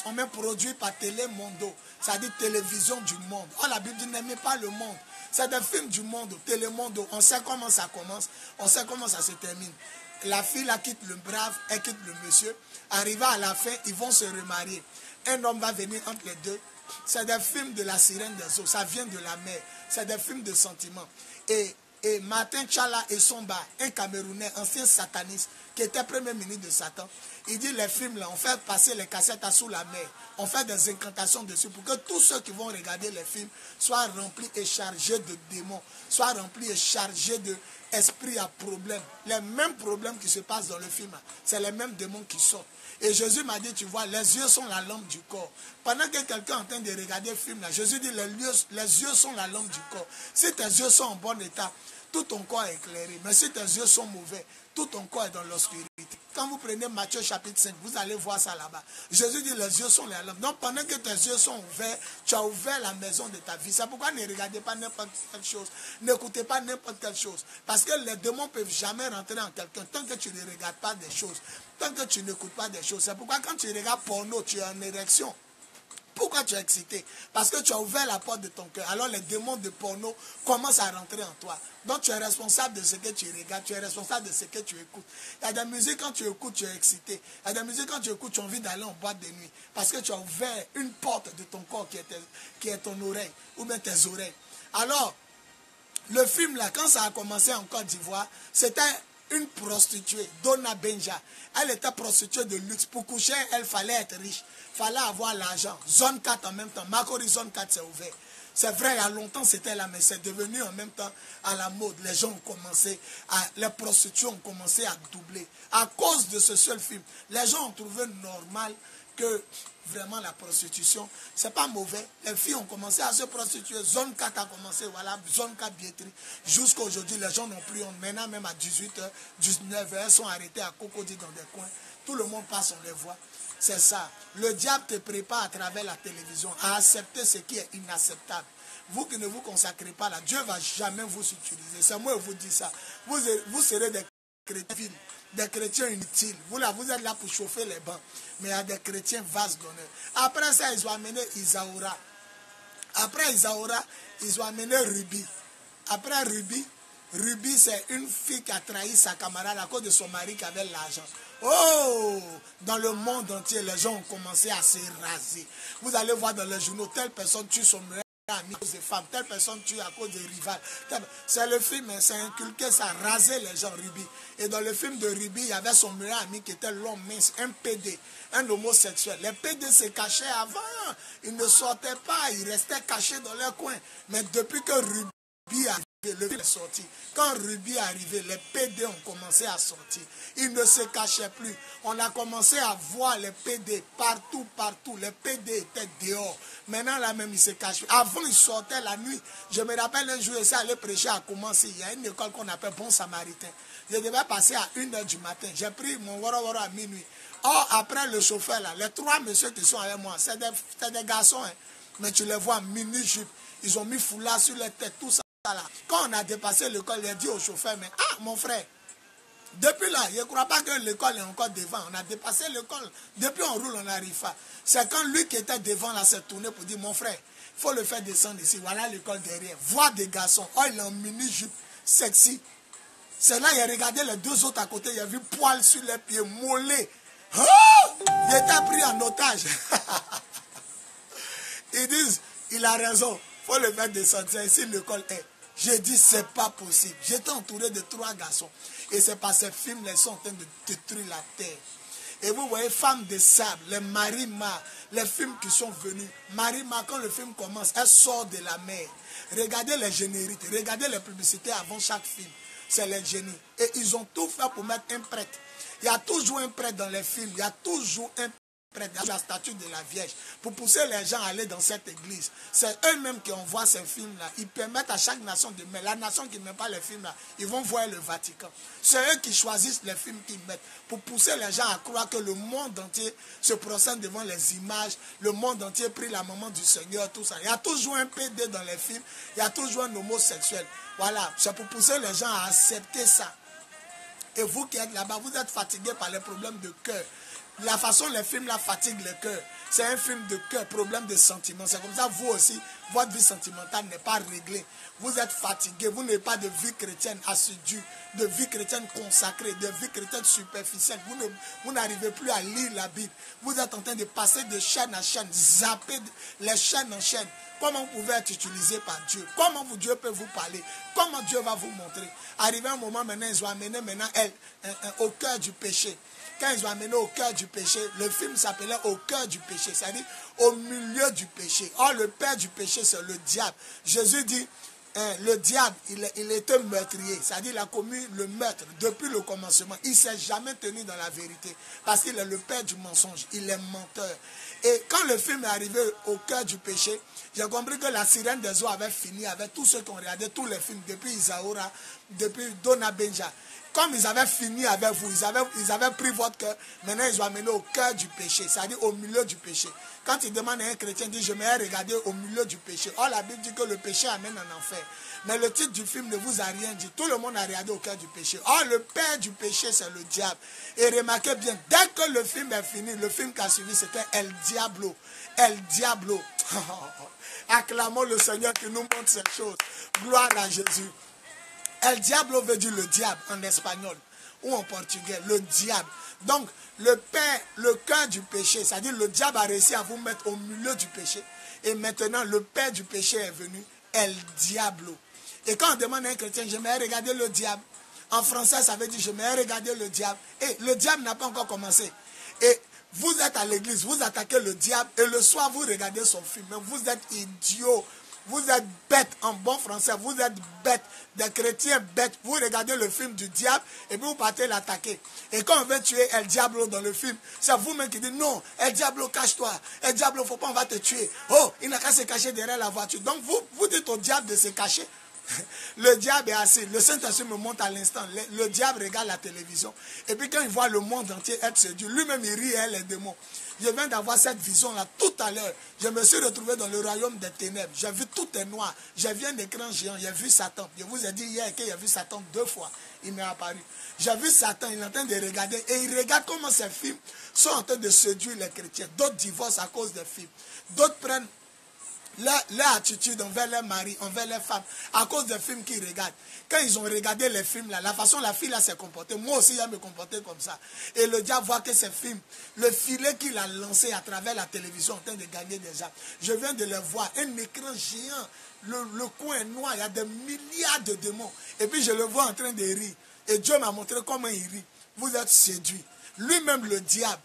on met produit par Télémondo. Ça dit télévision du monde. Oh, la Bible dit n'aimez pas le monde. C'est des films du monde, Télémondo. On sait comment ça commence, on sait comment ça se termine. La fille là quitte le brave, elle quitte le monsieur. Arrivé à la fin, ils vont se remarier. Un homme va venir entre les deux. C'est des films de la sirène des eaux. Ça vient de la mer. C'est des films de sentiments. Et Martin Tchala et Somba, un Camerounais, ancien sataniste, qui était premier ministre de Satan, il dit les films là, on fait passer les cassettes à sous la mer, on fait des incantations dessus pour que tous ceux qui vont regarder les films soient remplis et chargés de démons, soient remplis et chargés d'esprits à problème. Les mêmes problèmes qui se passent dans le film, c'est les mêmes démons qui sortent. Et Jésus m'a dit, tu vois, les yeux sont la lampe du corps. Pendant que quelqu'un est en train de regarder le film, là, Jésus dit, les yeux sont la lampe du corps. Si tes yeux sont en bon état, tout ton corps est éclairé. Mais si tes yeux sont mauvais, tout ton corps est dans l'obscurité. Quand vous prenez Matthieu chapitre 5, vous allez voir ça là-bas. Jésus dit, les yeux sont la lampe. Donc pendant que tes yeux sont ouverts, tu as ouvert la maison de ta vie. C'est pourquoi ne regardez pas n'importe quelle chose. N'écoutez pas n'importe quelle chose. Parce que les démons ne peuvent jamais rentrer en quelqu'un tant que tu ne regardes pas des choses. Tant que tu n'écoutes pas des choses. C'est pourquoi quand tu regardes porno, tu es en érection. Pourquoi tu es excité? Parce que tu as ouvert la porte de ton cœur. Alors les démons de porno commencent à rentrer en toi. Donc tu es responsable de ce que tu regardes. Tu es responsable de ce que tu écoutes. Il y a des musiques quand tu écoutes, tu es excité. Il y a des musiques quand tu écoutes, tu as envie d'aller en boîte de nuit. Parce que tu as ouvert une porte de ton corps qui est ton oreille. Ou bien tes oreilles. Alors, le film là, quand ça a commencé en Côte d'Ivoire, c'était une prostituée, Dona Benja. Elle était prostituée de luxe. Pour coucher, elle fallait être riche. Il fallait avoir l'argent. Zone 4 en même temps. Makori Zone 4 s'est ouvert. C'est vrai, il y a longtemps c'était là, mais c'est devenu en même temps à la mode. Les gens ont commencé, les prostituées ont commencé à doubler. À cause de ce seul film, les gens ont trouvé normal que vraiment la prostitution, c'est pas mauvais. Les filles ont commencé à se prostituer. Zone 4 a commencé, voilà, zone 4 billetterie. Jusqu'à aujourd'hui, les gens n'ont plus honte. Maintenant, même à 18h, 19h, elles sont arrêtées à Cocody dans des coins. Tout le monde passe, on les voit. C'est ça. Le diable te prépare à travers la télévision à accepter ce qui est inacceptable. Vous qui ne vous consacrez pas là, Dieu ne va jamais vous utiliser. C'est moi qui vous dis ça. Vous serez des chrétiens, des chrétiens inutiles. Vous êtes là pour chauffer les bancs. Mais il y a des chrétiens vastes d'honneur. Après ça, ils ont amené Isaura. Après Isaura, ils ont amené Ruby. Après Ruby, c'est une fille qui a trahi sa camarade à cause de son mari qui avait l'argent. Oh! Dans le monde entier, les gens ont commencé à se raser. Vous allez voir dans les journaux, telle personne tue son meilleur ami à cause des femmes, telle personne tue à cause des rivales. C'est le film, c'est inculqué, ça a rasé les gens, Ruby. Et dans le film de Ruby, il y avait son meilleur ami qui était l'homme mince, un PD, un homosexuel. Les PD se cachaient avant, ils ne sortaient pas, ils restaient cachés dans leur coin. Mais depuis que Ruby a le film est sorti. Quand Ruby est arrivé, les PD ont commencé à sortir. Ils ne se cachaient plus. On a commencé à voir les PD partout, partout. Les PD étaient dehors. Maintenant, là même, ils se cachent. Avant, ils sortaient la nuit. Je me rappelle un jour, je suis allé prêcher à commencer. Il y a une école qu'on appelle Bon Samaritain. Je devais passer à 1h du matin. J'ai pris mon woro à minuit. Or, après le chauffeur, là, les 3 messieurs qui sont avec moi, c'est des garçons. Hein. Mais tu les vois, mini-jupe. Ils ont mis foulard sur les têtes, tout ça. Là. Quand on a dépassé l'école, il a dit au chauffeur, mais ah mon frère, depuis là, je ne crois pas que l'école est encore devant. On a dépassé l'école. Depuis on roule, on n'arrive pas. C'est quand lui qui était devant là s'est tourné pour dire, mon frère, il faut le faire descendre ici. Voilà l'école derrière. Voir des garçons. Oh, il est en mini-jupe, sexy. C'est là, il a regardé les 2 autres à côté. Il a vu poil sur les pieds, mollet. Oh! Il était pris en otage. Ils disent, il a raison. Il faut le faire descendre. C'est ici l'école est. J'ai dit, c'est pas possible. J'étais entouré de 3 garçons. Et c'est par ces films, ils sont en train de détruire la terre. Et vous voyez, Femmes de sable, les Marima, les films qui sont venus. Marima, quand le film commence, elle sort de la mer. Regardez les génériques, regardez les publicités avant chaque film. C'est les génies. Et ils ont tout fait pour mettre un prêtre. Il y a toujours un prêtre dans les films. Il y a toujours un prêtre, la statue de la Vierge, pour pousser les gens à aller dans cette église. C'est eux-mêmes qui envoient ces films-là. Ils permettent à chaque nation de mettre. La nation qui ne met pas les films-là, ils vont voir le Vatican. C'est eux qui choisissent les films qu'ils mettent, pour pousser les gens à croire que le monde entier se procède devant les images, le monde entier prie la maman du Seigneur, tout ça. Il y a toujours un PD dans les films, il y a toujours un homosexuel. Voilà, c'est pour pousser les gens à accepter ça. Et vous qui êtes là-bas, vous êtes fatigués par les problèmes de cœur. La façon les films là fatiguent le cœur. C'est un film de cœur, problème de sentiment. C'est comme ça, vous aussi, votre vie sentimentale n'est pas réglée. Vous êtes fatigué, vous n'avez pas de vie chrétienne assidue, de vie chrétienne consacrée, de vie chrétienne superficielle. Vous n'arrivez plus à lire la Bible. Vous êtes en train de passer de chaîne à chaîne, zapper les chaînes en chaîne. Comment vous pouvez être utilisé par Dieu? Comment Dieu peut vous parler? Comment Dieu va vous montrer? Arrivé un moment maintenant, ils ont amené elle au cœur du péché. Quand ils ont amené au cœur du péché, le film s'appelait Au cœur du péché, c'est-à-dire au milieu du péché. Or, le père du péché, c'est le diable. Jésus dit, le diable, il était meurtrier, c'est-à-dire il a commis le meurtre depuis le commencement. Il ne s'est jamais tenu dans la vérité, parce qu'il est le père du mensonge, il est menteur. Et quand le film est arrivé au cœur du péché, j'ai compris que la sirène des eaux avait fini avec tous ceux qui ont regardé tous les films, depuis Isaura, depuis Dona Benja. Comme ils avaient fini avec vous, ils avaient pris votre cœur, maintenant ils ont amené au cœur du péché, c'est-à-dire au milieu du péché. Quand ils demandent à un chrétien, il dit, je m'ai regardé au milieu du péché. Or, la Bible dit que le péché amène en enfer. Mais le titre du film ne vous a rien dit. Tout le monde a regardé au cœur du péché. Or, le père du péché, c'est le diable. Et remarquez bien, dès que le film est fini, le film qui a suivi, c'était El Diablo. El Diablo. Acclamons le Seigneur qui nous montre ces choses. Gloire à Jésus. El Diablo veut dire le diable en espagnol ou en portugais, le diable. Donc, le cœur du péché, c'est-à-dire le diable a réussi à vous mettre au milieu du péché. Et maintenant, le père du péché est venu, El Diablo. Et quand on demande à un chrétien, j'aimerais regarder le diable. En français, ça veut dire, j'aimerais regarder le diable. Et le diable n'a pas encore commencé. Et vous êtes à l'église, vous attaquez le diable, et le soir, vous regardez son film. Mais vous êtes idiot. Vous êtes bêtes, en bon français, vous êtes bêtes, des chrétiens bêtes. Vous regardez le film du diable et puis vous partez l'attaquer. Et quand on veut tuer El Diablo dans le film, c'est vous-même qui dites non, El Diablo, cache-toi. El Diablo, faut pas, on va te tuer. Oh, il n'a qu'à se cacher derrière la voiture. Donc vous dites au diable de se cacher. Le diable est assis. Le Saint-Esprit me montre à l'instant. Le diable regarde la télévision. Et puis quand il voit le monde entier être séduit, lui-même il rit, les démons. Je viens d'avoir cette vision-là tout à l'heure. Je me suis retrouvé dans le royaume des ténèbres. J'ai vu tout est noir. J'ai vu un écran géant. J'ai vu Satan. Je vous ai dit hier que j'ai vu Satan 2 fois. Il m'est apparu. J'ai vu Satan. Il est en train de regarder. Et il regarde comment ces films sont en train de séduire les chrétiens. D'autres divorcent à cause des films. D'autres prennent leur attitude envers leur mari, envers leurs femmes, à cause des films qu'ils regardent. Quand ils ont regardé les films, là, la façon la fille là s'est comportée, moi aussi, elle me comporter comme ça. Et le diable voit que ces films, le filet qu'il a lancé à travers la télévision en train de gagner des gens. Je viens de les voir, un écran géant, le coin est noir, il y a des milliards de démons. Et puis je le vois en train de rire. Et Dieu m'a montré comment il rit. Vous êtes séduits. Lui-même, le diable,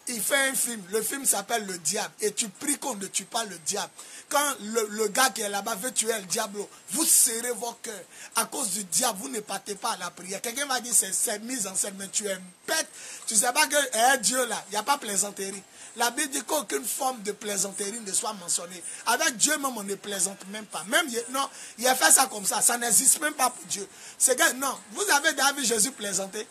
il fait un film. Le film s'appelle Le Diable. Et tu pries qu'on ne tue pas le diable. Quand le gars qui est là-bas veut tuer le diable, vous serrez vos cœurs. À cause du diable, vous ne partez pas à la prière. Quelqu'un va dire c'est mise en scène, mais tu es bête. Tu ne sais pas que Dieu là, il n'y a pas plaisanterie. La Bible dit qu'aucune forme de plaisanterie ne soit mentionnée. Avec Dieu même, on ne plaisante même pas. Même, non, il a fait ça comme ça. Ça n'existe même pas pour Dieu. C'est que, non, vous avez déjà vu Jésus plaisanter?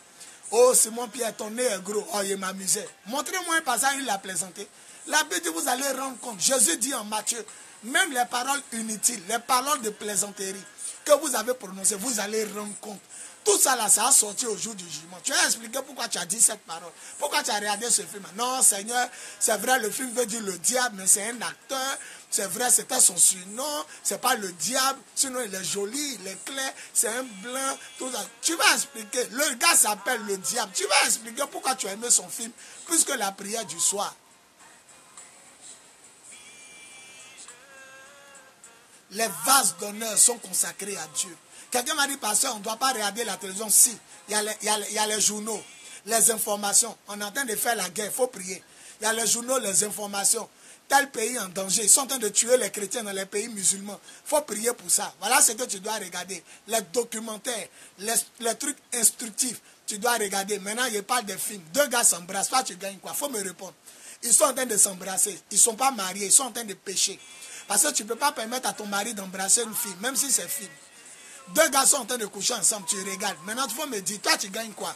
Oh, Simon Pierre, ton nez est gros. Oh, il m'amusait. Montrez-moi un passage où il a plaisanté. La Bible dit, vous allez rendre compte. Jésus dit en Matthieu, même les paroles inutiles, les paroles de plaisanterie que vous avez prononcées, vous allez rendre compte. Tout ça là, ça a sorti au jour du jugement. Tu as expliqué pourquoi tu as dit cette parole. Pourquoi tu as regardé ce film. Non, Seigneur, c'est vrai, le film veut dire le diable, mais c'est un acteur. C'est vrai, c'était son surnom. C'est pas le diable. Sinon, il est joli, il est clair. C'est un blanc. Tout ça. Tu vas expliquer. Le gars s'appelle le diable. Tu vas expliquer pourquoi tu as aimé son film, plus que la prière du soir. Les vases d'honneur sont consacrés à Dieu. Quelqu'un m'a dit, pasteur, on ne doit pas regarder la télévision. Si, il y a les journaux, les informations. On est en train de faire la guerre, il faut prier. Il y a les journaux, les informations. Tel pays en danger. Ils sont en train de tuer les chrétiens dans les pays musulmans. Il faut prier pour ça. Voilà ce que tu dois regarder. Les documentaires, les trucs instructifs, tu dois regarder. Maintenant, je parle des films. Deux gars s'embrassent. Toi, tu gagnes quoi? Il faut me répondre. Ils sont en train de s'embrasser. Ils ne sont pas mariés. Ils sont en train de pécher. Parce que tu ne peux pas permettre à ton mari d'embrasser une fille, même si c'est fille. Deux gars sont en train de coucher ensemble, tu regardes. Maintenant, il faut me dire, toi, tu gagnes quoi?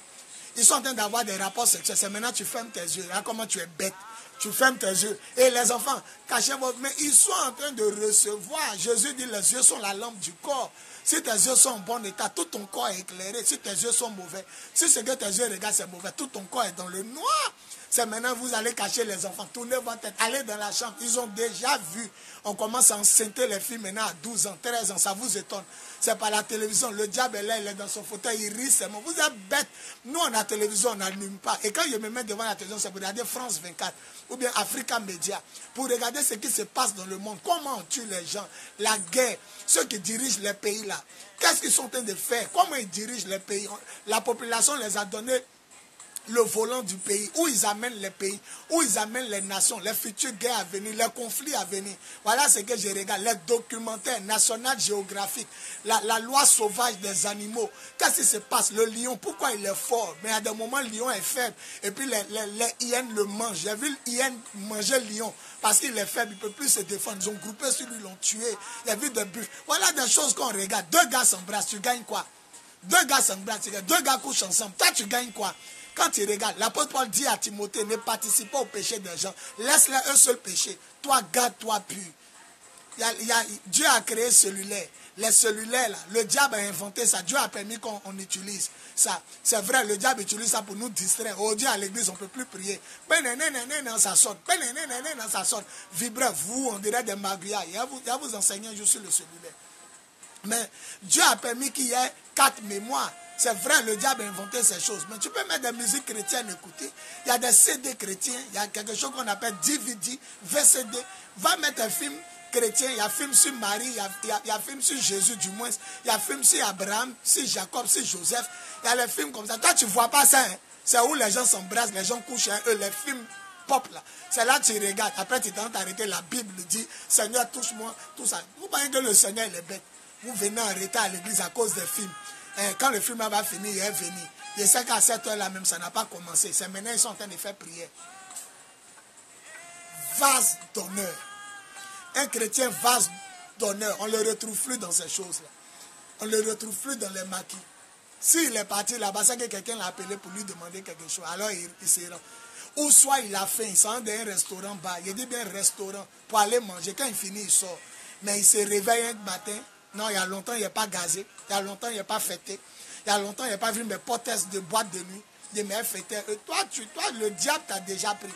Ils sont en train d'avoir des rapports sexuels. C'est maintenant tu fermes tes yeux. Là, comment tu es bête. Tu fermes tes yeux. Et les enfants, cachez votre... Mais ils sont en train de recevoir. Jésus dit, les yeux sont la lampe du corps. Si tes yeux sont en bon état, tout ton corps est éclairé. Si tes yeux sont mauvais, si ce que tes yeux regardent, c'est mauvais, tout ton corps est dans le noir. C'est maintenant vous allez cacher les enfants, tournez votre tête, allez dans la chambre. Ils ont déjà vu. On commence à enceinter les filles maintenant à 12 ans, 13 ans, ça vous étonne. C'est par la télévision, le diable est là, il est dans son fauteuil, il rit seulement. Vous êtes bêtes. Nous, on a la télévision, on n'allume pas. Et quand je me mets devant la télévision, c'est pour regarder France 24 ou bien Africa Media, pour regarder ce qui se passe dans le monde. Comment on tue les gens, la guerre, ceux qui dirigent les pays là. Qu'est-ce qu'ils sont en train de faire? Comment ils dirigent les pays? La population les a donné le volant du pays, où ils amènent les pays, où ils amènent les nations, les futures guerres à venir, les conflits à venir. Voilà ce que je regarde, les documentaires, National Geographic, la loi sauvage des animaux. Qu'est-ce qui se passe? Le lion, pourquoi il est fort? Mais à des moments, le lion est faible. Et puis les hyènes le mangent. J'ai vu l'hyène manger le lion parce qu'il est faible, il ne peut plus se défendre. Ils ont groupé sur lui, ils l'ont tué. Il y a vu des buffles. Voilà des choses qu'on regarde. Deux gars s'embrassent, tu gagnes quoi? Deux gars s'embrassent, deux gars couchent ensemble. Toi, tu gagnes quoi? Quand tu regardes, l'apôtre Paul dit à Timothée, ne participe pas au péché des gens. Laisse-les un seul péché. Toi, garde-toi pur. Dieu a créé cellulaire. Les cellulaires, là, le diable a inventé ça. Dieu a permis qu'on utilise ça. C'est vrai, le diable utilise ça pour nous distraire. Aujourd'hui, à l'église, on ne peut plus prier. Ça sonne. Ça sonne. Vibrez, vous, on dirait des magouillards. Il y a vous enseigner juste sur le cellulaire. Mais Dieu a permis qu'il y ait 4 mémoires. C'est vrai, le diable a inventé ces choses. Mais tu peux mettre des musiques chrétiennes, écouter. Il y a des CD chrétiens. Il y a quelque chose qu'on appelle DVD, VCD. Va mettre un film chrétien. Il y a un film sur Marie. Il y a un film sur Jésus, du moins. Il y a un film sur Abraham, sur Jacob, sur Joseph. Il y a les films comme ça. Toi, tu ne vois pas ça. Hein? C'est où les gens s'embrassent, les gens couchent. Hein? Eux, les films pop là. C'est là que tu regardes. Après, tu t'entends arrêter. La Bible dit, Seigneur, touche-moi. Tout ça. Vous pensez que le Seigneur, il est bête. Vous venez en retard à l'église à cause des films. Quand le film va finir, il est venu. Je sais qu'à cette heure-là même, ça n'a pas commencé. C'est maintenant qu'ils sont en train de faire prière. Vase d'honneur. Un chrétien vase d'honneur. On ne le retrouve plus dans ces choses-là. On ne le retrouve plus dans les maquis. S'il est parti là-bas, c'est que quelqu'un l'a appelé pour lui demander quelque chose. Alors il se rend. Ou soit il a faim, il s'en va dans un restaurant bas. Il dit bien restaurant pour aller manger. Quand il finit, il sort. Mais il se réveille un matin. Non, il y a longtemps, il n'est pas gazé. Il y a longtemps, il n'est pas fêté. Il y a longtemps, il n'a pas vu mes potes de boîte de nuit. De mes fêtés. Et toi, le diable t'a déjà pris.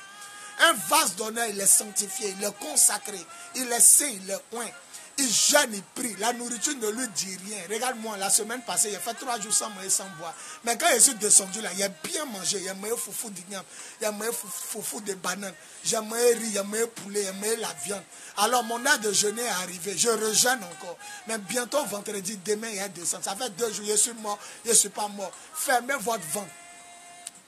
Un vase d'honneur, il est sanctifié, il est consacré. Il est saint, il est oint. Il jeûne, il prie. La nourriture ne lui dit rien. Regarde-moi, la semaine passée, il a fait 3 jours sans manger, sans boire. Mais quand je suis descendu là, il a bien mangé. Il a mangé foufou d'igname. Il a mangé foufou de banane. J'ai mangé riz, il a mangé poulet, il a mangé la viande. Alors mon heure de jeûner est arrivé. Je rejeûne encore. Mais bientôt, vendredi, demain, il y a descendu. Ça fait 2 jours, je suis mort, je ne suis pas mort. Fermez votre ventre.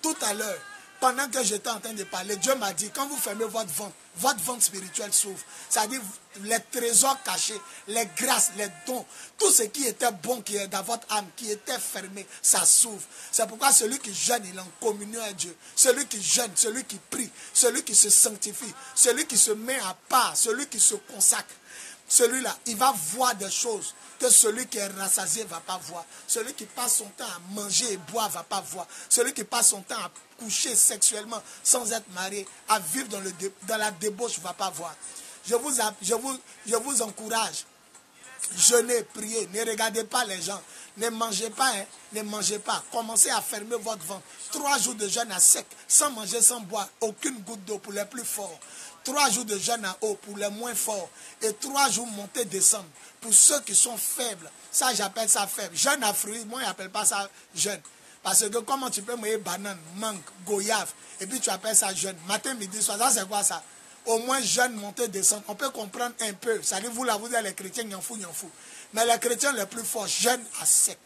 Tout à l'heure, pendant que j'étais en train de parler, Dieu m'a dit, quand vous fermez votre ventre spirituel s'ouvre. C'est-à-dire les trésors cachés, les grâces, les dons, tout ce qui était bon, qui est dans votre âme, qui était fermé, ça s'ouvre. C'est pourquoi celui qui jeûne, il est en communion avec Dieu. Celui qui jeûne, celui qui prie, celui qui se sanctifie, celui qui se met à part, celui qui se consacre. Celui-là, il va voir des choses que celui qui est rassasié ne va pas voir. Celui qui passe son temps à manger et boire ne va pas voir. Celui qui passe son temps à coucher sexuellement sans être marié, à vivre dans la débauche ne va pas voir. Je vous encourage. Jeûnez, priez, ne regardez pas les gens. Ne mangez pas, hein, ne mangez pas. Commencez à fermer votre ventre. 3 jours de jeûne à sec, sans manger, sans boire, aucune goutte d'eau pour les plus forts. 3 jours de jeûne à eau pour les moins forts. Et 3 jours monter, descendre pour ceux qui sont faibles. Ça, j'appelle ça faible. Jeûne à fruits, moi, je n'appelle pas ça jeûne. Parce que comment tu peux manger banane, mangue, goyave, et puis tu appelles ça jeûne. Matin, midi, soir, ça c'est quoi ça? Au moins jeûne, monter, descendre. On peut comprendre un peu. Ça dit, vous là, vous êtes les chrétiens, y'en fou. Mais les chrétiens les plus forts, jeûne à sec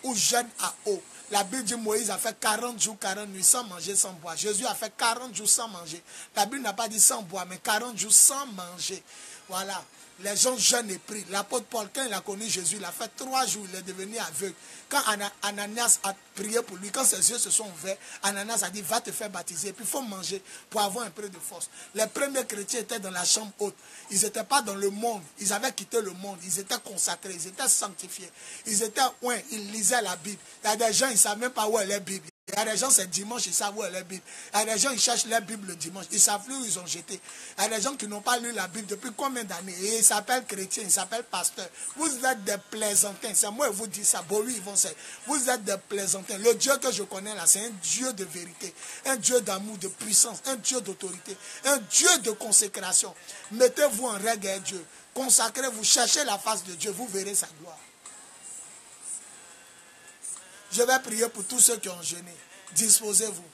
ou jeûne à eau. La Bible dit Moïse a fait 40 jours, 40 nuits sans manger, sans boire. Jésus a fait 40 jours sans manger. La Bible n'a pas dit sans boire, mais 40 jours sans manger. Voilà. Les gens jeûnent et prient. L'apôtre Paul, quand il a connu Jésus, il a fait 3 jours, il est devenu aveugle. Quand Ananias a prié pour lui, quand ses yeux se sont ouverts, Ananias a dit, va te faire baptiser. Et puis il faut manger pour avoir un peu de force. Les premiers chrétiens étaient dans la chambre haute. Ils n'étaient pas dans le monde. Ils avaient quitté le monde. Ils étaient consacrés. Ils étaient sanctifiés. Ils étaient, ouais, ils lisaient la Bible. Il y a des gens, ils ne savent même pas où est la Bible. Il y a des gens, c'est dimanche, ils savent où est la Bible. Il y a des gens, ils cherchent la Bible le dimanche. Ils savent plus où ils ont jeté. Il y a des gens qui n'ont pas lu la Bible depuis combien d'années. Et ils s'appellent chrétiens, ils s'appellent pasteurs. Vous êtes des plaisantins. C'est moi qui vous dis ça. Bon, oui, ils vont dire. Vous êtes des plaisantins. Le Dieu que je connais là, c'est un Dieu de vérité. Un Dieu d'amour, de puissance. Un Dieu d'autorité. Un Dieu de consécration. Mettez-vous en règle avec Dieu. Consacrez-vous. Cherchez la face de Dieu. Vous verrez sa gloire. Je vais prier pour tous ceux qui ont jeûné. Disposez-vous.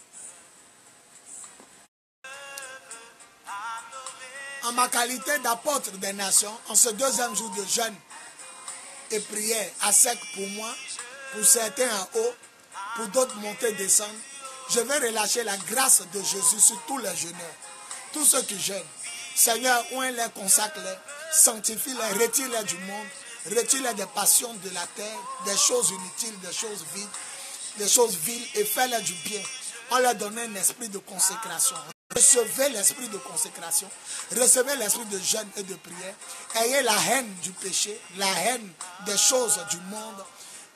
En ma qualité d'apôtre des nations, en ce 2e jour de jeûne et prière à sec pour moi, pour certains en haut, pour d'autres monter, descendre, je vais relâcher la grâce de Jésus sur tous les jeûneurs, tous ceux qui jeûnent. Seigneur, oins-les, consacre-les, sanctifie-les, retire-les du monde, retire-les des passions de la terre, des choses inutiles, des choses viles, et fais-les du bien. On leur donne un esprit de consécration. Recevez l'esprit de consécration, recevez l'esprit de jeûne et de prière. Ayez la haine du péché, la haine des choses du monde.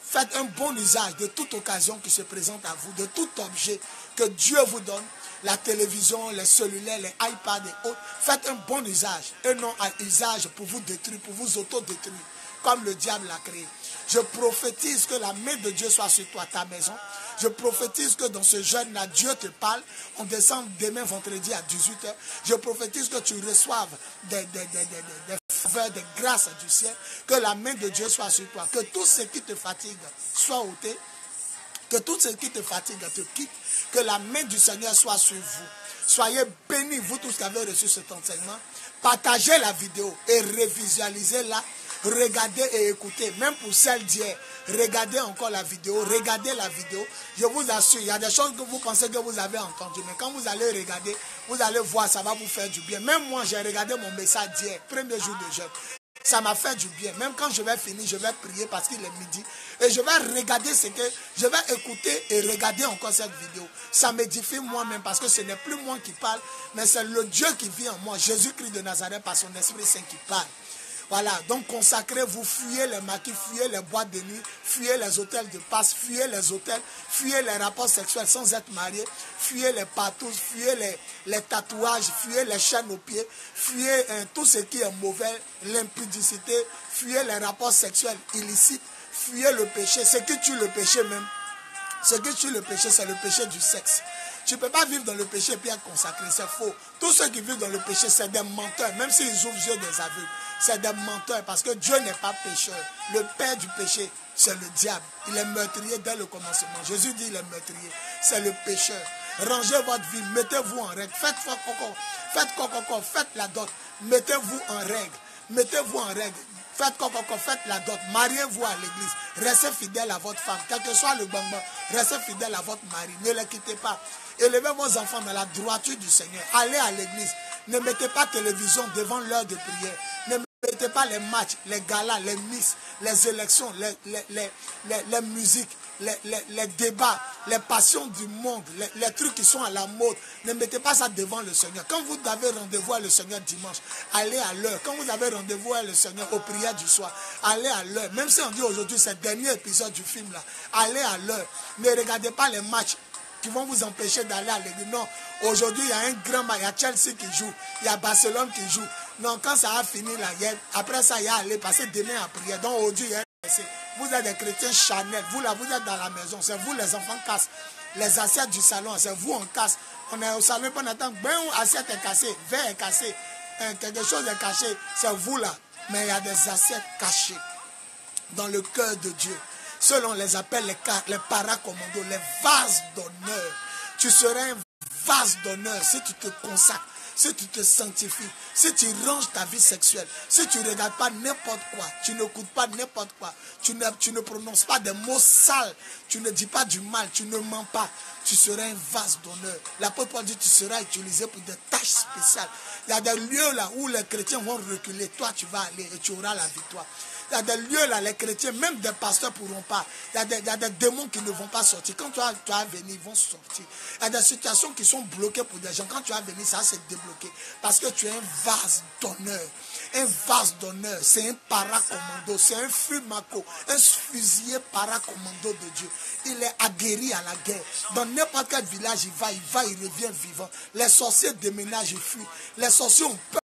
Faites un bon usage de toute occasion qui se présente à vous, de tout objet que Dieu vous donne, la télévision, les cellulaires, les iPads et autres. Faites un bon usage et non un usage pour vous détruire, pour vous auto-détruire, comme le diable l'a créé. Je prophétise que la main de Dieu soit sur toi, ta maison. Je prophétise que dans ce jeûne-là, Dieu te parle. On descend demain vendredi à 18h. Je prophétise que tu reçoives des faveurs, des grâces du ciel. Que la main de Dieu soit sur toi. Que tout ce qui te fatigue soit ôté. Que tout ce qui te fatigue te quitte. Que la main du Seigneur soit sur vous. Soyez bénis, vous tous qui avez reçu cet enseignement. Partagez la vidéo et révisualisez-la. Regardez et écoutez, même pour celle d'hier, regardez encore la vidéo, regardez la vidéo. Je vous assure, il y a des choses que vous pensez que vous avez entendues, mais quand vous allez regarder, vous allez voir, ça va vous faire du bien. Même moi, j'ai regardé mon message d'hier, premier jour de jeûne. Ça m'a fait du bien. Même quand je vais finir, je vais prier parce qu'il est midi. Et je vais regarder ce que... Je vais écouter et regarder encore cette vidéo. Ça m'édifie moi-même parce que ce n'est plus moi qui parle, mais c'est le Dieu qui vit en moi. Jésus-Christ de Nazareth par son Esprit Saint qui parle. Voilà, donc consacrez-vous, fuyez les maquis, fuyez les boîtes de nuit, fuyez les hôtels de passe, fuyez les hôtels, fuyez les rapports sexuels sans être mariés, fuyez les patous, fuyez les tatouages, fuyez les chaînes aux pieds, fuyez tout ce qui est mauvais, l'impudicité, fuyez les rapports sexuels illicites, fuyez le péché, ce qui tue le péché même. Ce qui tue le péché, c'est le péché du sexe. Tu ne peux pas vivre dans le péché et puis être consacré, c'est faux. Tous ceux qui vivent dans le péché, c'est des menteurs, même s'ils ouvrent les yeux des aveugles. C'est des menteurs parce que Dieu n'est pas pécheur. Le père du péché, c'est le diable. Il est meurtrier dès le commencement. Jésus dit il est meurtrier. C'est le pécheur. Rangez votre vie, mettez-vous en règle. Faites coco, faites la dot. Mettez-vous en règle. Mettez-vous en règle. faites la dot, mariez-vous à l'église, restez fidèles à votre femme, quel que soit le bambin, restez fidèles à votre mari, ne les quittez pas. Élevez vos enfants dans la droiture du Seigneur, allez à l'église, ne mettez pas télévision devant l'heure de prière, ne mettez pas les matchs, les galas, les miss, les élections, les musiques, les débats, les passions du monde, les trucs qui sont à la mode. Ne mettez pas ça devant le Seigneur. Quand vous avez rendez-vous avec le Seigneur dimanche, allez à l'heure. Quand vous avez rendez-vous avec le Seigneur aux prières du soir, allez à l'heure. Même si on dit aujourd'hui c'est le dernier épisode du film là, allez à l'heure. Ne regardez pas les matchs qui vont vous empêcher d'aller à l'église. Non, aujourd'hui il y a un grand match, il y a Chelsea qui joue, il y a Barcelone qui joue. Non, quand ça a fini là, après ça il y a aller passer demain à prière. Donc aujourd'hui il y a vous êtes des chrétiens charnels, vous là vous êtes dans la maison, c'est vous les enfants cassent, les assiettes du salon, c'est vous on casse. On est au salon pendant temps, ben assiette est cassée, verre est cassé, quelque chose est caché, c'est vous là. Mais il y a des assiettes cachées dans le cœur de Dieu. Ceux-là on les appelle les paracommandos, les vases d'honneur. Tu serais un vase d'honneur si tu te consacres, si tu te sanctifies, si tu ranges ta vie sexuelle, si tu ne regardes pas n'importe quoi, tu n'écoutes pas n'importe quoi, tu ne prononces pas des mots sales, tu ne dis pas du mal, tu ne mens pas, tu seras un vase d'honneur. L'apôtre Paul dit tu seras utilisé pour des tâches spéciales. Il y a des lieux là où les chrétiens vont reculer, toi tu vas aller et tu auras la victoire. Il y a des lieux là, les chrétiens, même des pasteurs ne pourront pas. Il y a des démons qui ne vont pas sortir. Quand tu vas venir, ils vont sortir. Il y a des situations qui sont bloquées pour des gens. Quand tu vas venir, ça va se débloquer. Parce que tu es un vase d'honneur. Un vase d'honneur, c'est un paracommando, c'est un fumaco, un fusilier paracommando de Dieu. Il est aguerri à la guerre. Dans n'importe quel village, il revient vivant. Les sorciers déménagent, ils fuient. Les sorciers ont peur.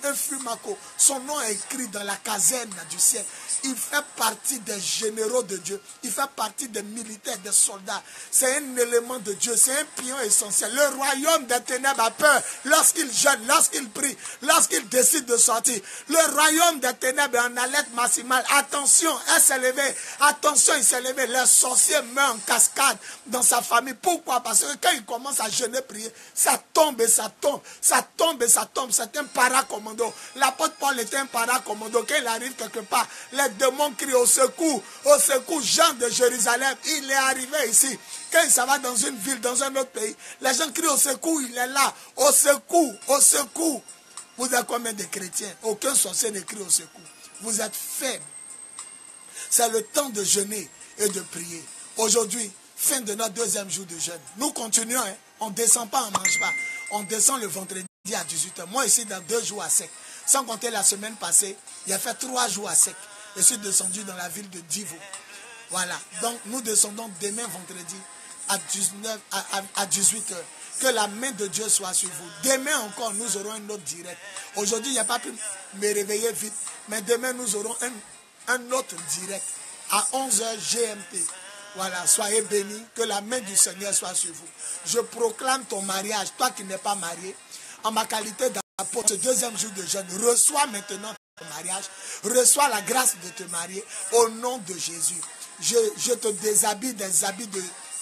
Un fumaco, son nom est écrit dans la caserne du ciel. Il fait partie des généraux de Dieu. Il fait partie des militaires, des soldats. C'est un élément de Dieu. C'est un pion essentiel. Le royaume des ténèbres a peur lorsqu'il jeûne, lorsqu'il prie, lorsqu'il décide de sortir. Le royaume des ténèbres est en alerte maximale. Attention, elle s'est levée. Attention, il s'est levé. Les sorciers meurent en cascade dans sa famille. Pourquoi? Parce que quand il commence à jeûner, prier, ça tombe et ça tombe. Ça tombe et ça tombe. C'est un paracommando. L'apôtre Paul était un paracommando. Quand il arrive quelque part, les démons crient au secours, Jean de Jérusalem, il est arrivé ici. Quand il s'en va dans une ville, dans un autre pays, les gens crient au secours, il est là, au secours, au secours. Vous êtes combien de chrétiens? Aucun sorcier ne crie au secours. Vous êtes faibles. C'est le temps de jeûner et de prier. Aujourd'hui, fin de notre deuxième jour de jeûne. Nous continuons, hein? On ne descend pas, on ne mange pas. On descend le vendredi à 18h. Moi ici, dans 2 jours à sec. Sans compter la semaine passée, il a fait 3 jours à sec. Je suis descendu dans la ville de Divo. Voilà. Donc, nous descendons demain vendredi à 18h. Que la main de Dieu soit sur vous. Demain encore, nous aurons un autre direct. Aujourd'hui, il n'y a pas pu me réveiller vite. Mais demain, nous aurons un autre direct à 11h GMT. Voilà. Soyez bénis. Que la main du Seigneur soit sur vous. Je proclame ton mariage. Toi qui n'es pas marié, en ma qualité d'apôtre, ce deuxième jour de jeûne, reçois maintenant mariage, reçois la grâce de te marier au nom de Jésus. Je te déshabille des habits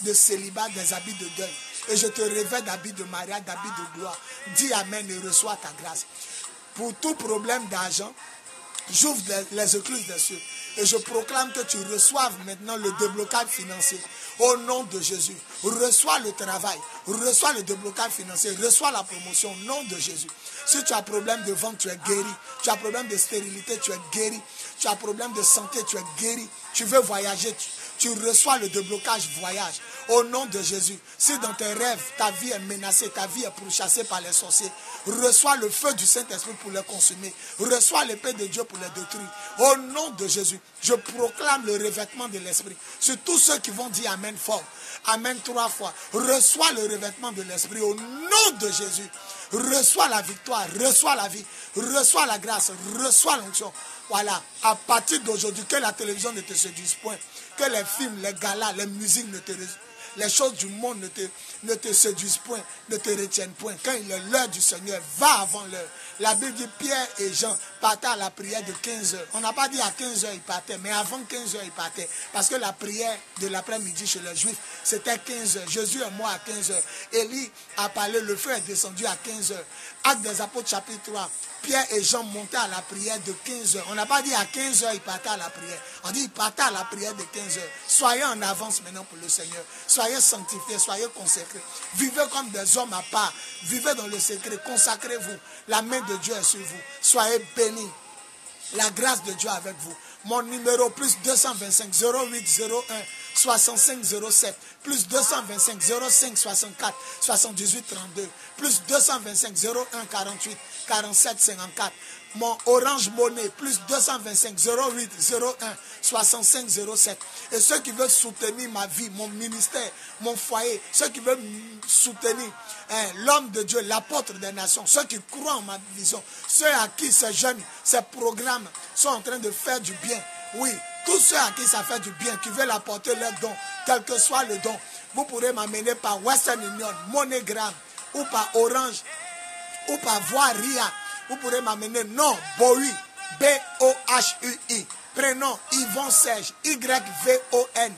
de célibat, des habits de deuil, et je te revêt d'habits de mariage, d'habits de gloire. Dis amen et reçois ta grâce. Pour tout problème d'argent, j'ouvre les écluses des cieux et je proclame que tu reçoives maintenant le déblocage financier au nom de Jésus. Reçois le travail, reçois le déblocage financier, reçois la promotion au nom de Jésus. Si tu as problème de ventre, tu es guéri. Tu as problème de stérilité, tu es guéri. Tu as problème de santé, tu es guéri. Tu veux voyager, tu reçois le déblocage voyage au nom de Jésus. Si dans tes rêves, ta vie est menacée, ta vie est pourchassée par les sorciers, reçois le feu du Saint-Esprit pour les consumer. Reçois l'épée de Dieu pour les détruire. Au nom de Jésus, je proclame le revêtement de l'Esprit sur tous ceux qui vont dire Amen fort. Amen 3 fois. Reçois le revêtement de l'Esprit au nom de Jésus. Reçois la victoire, reçois la vie, reçois la grâce, reçois l'onction. Voilà, à partir d'aujourd'hui, que la télévision ne te séduise point, que les films, les galas, les musiques, les choses du monde ne te séduisent point, ne te retiennent point. Quand il est l'heure du Seigneur, va avant l'heure. La Bible dit Pierre et Jean, partait à la prière de 15 heures. On n'a pas dit à 15 heures il partait, mais avant 15 heures il partait. Parce que la prière de l'après-midi chez les Juifs, c'était 15 heures. Jésus est mort à 15 heures. Élie a parlé, le feu est descendu à 15 heures. Actes des Apôtres chapitre 3. Pierre et Jean montaient à la prière de 15 heures. On n'a pas dit à 15 heures, ils partaient à la prière. On dit ils partaient à la prière de 15 heures. Soyez en avance maintenant pour le Seigneur. Soyez sanctifiés, soyez consacrés. Vivez comme des hommes à part. Vivez dans le secret. Consacrez-vous. La main de Dieu est sur vous. Soyez bénis. La grâce de Dieu avec vous. Mon numéro plus 225 08 01 65 07 plus 225 05 64 78 32 plus 225 01 48 47 54. Mon Orange Money plus 225 08 01 65 07. Et ceux qui veulent soutenir ma vie, mon ministère, mon foyer, ceux qui veulent soutenir l'homme de Dieu, l'apôtre des nations, ceux qui croient en ma vision, ceux à qui ces jeunes, ces programmes sont en train de faire du bien. Oui, tous ceux à qui ça fait du bien, qui veulent apporter leurs dons, quel que soit le don, vous pourrez m'amener par Western Union, MoneyGram, ou par Orange, ou par Voie Ria. Vous pourrez m'amener non, Bohui, B-O-H-U-I, prénom Yvon Serge, Y-V-O-N-S-E-R-G-E,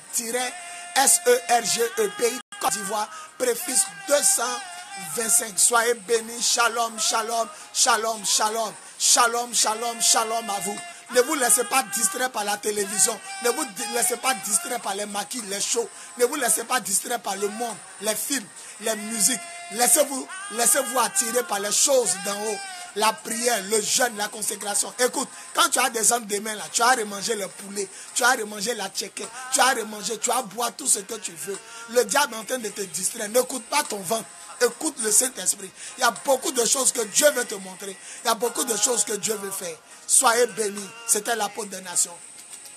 pays Côte d'Ivoire, préfixe 225. Soyez bénis, shalom, shalom, shalom, shalom, shalom, shalom, shalom à vous. Ne vous laissez pas distraire par la télévision. Ne vous laissez pas distraire par les maquis, les shows. Ne vous laissez pas distraire par le monde, les films, les musiques. Laissez-vous attirer par les choses d'en haut. La prière, le jeûne, la consécration. Écoute, quand tu as des hommes de main là, tu as remangé le poulet, tu as remangé la tchéké, tu as remangé, tu as boire tout ce que tu veux. Le diable est en train de te distraire. N'écoute pas ton ventre. Écoute le Saint-Esprit. Il y a beaucoup de choses que Dieu veut te montrer. Il y a beaucoup de choses que Dieu veut faire. Soyez bénis. C'était l'apôtre des nations.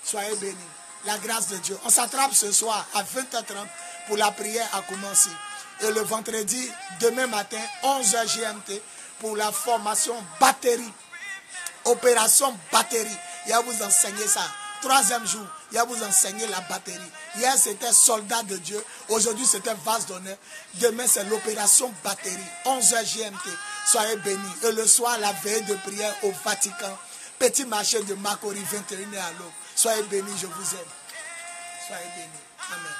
Soyez bénis. La grâce de Dieu. On s'attrape ce soir à 20h30 pour la prière à commencer. Et le vendredi, demain matin, 11h GMT, pour la formation batterie. Opération batterie. Il va vous enseigner ça. 3e jour, il va vous enseigner la batterie. Hier, c'était soldat de Dieu. Aujourd'hui, c'était vase d'honneur. Demain, c'est l'opération batterie. 11h GMT. Soyez bénis. Et le soir, la veille de prière au Vatican. Petit marché de Macori, 21h à l'eau. Soyez bénis, je vous aime. Soyez bénis. Amen.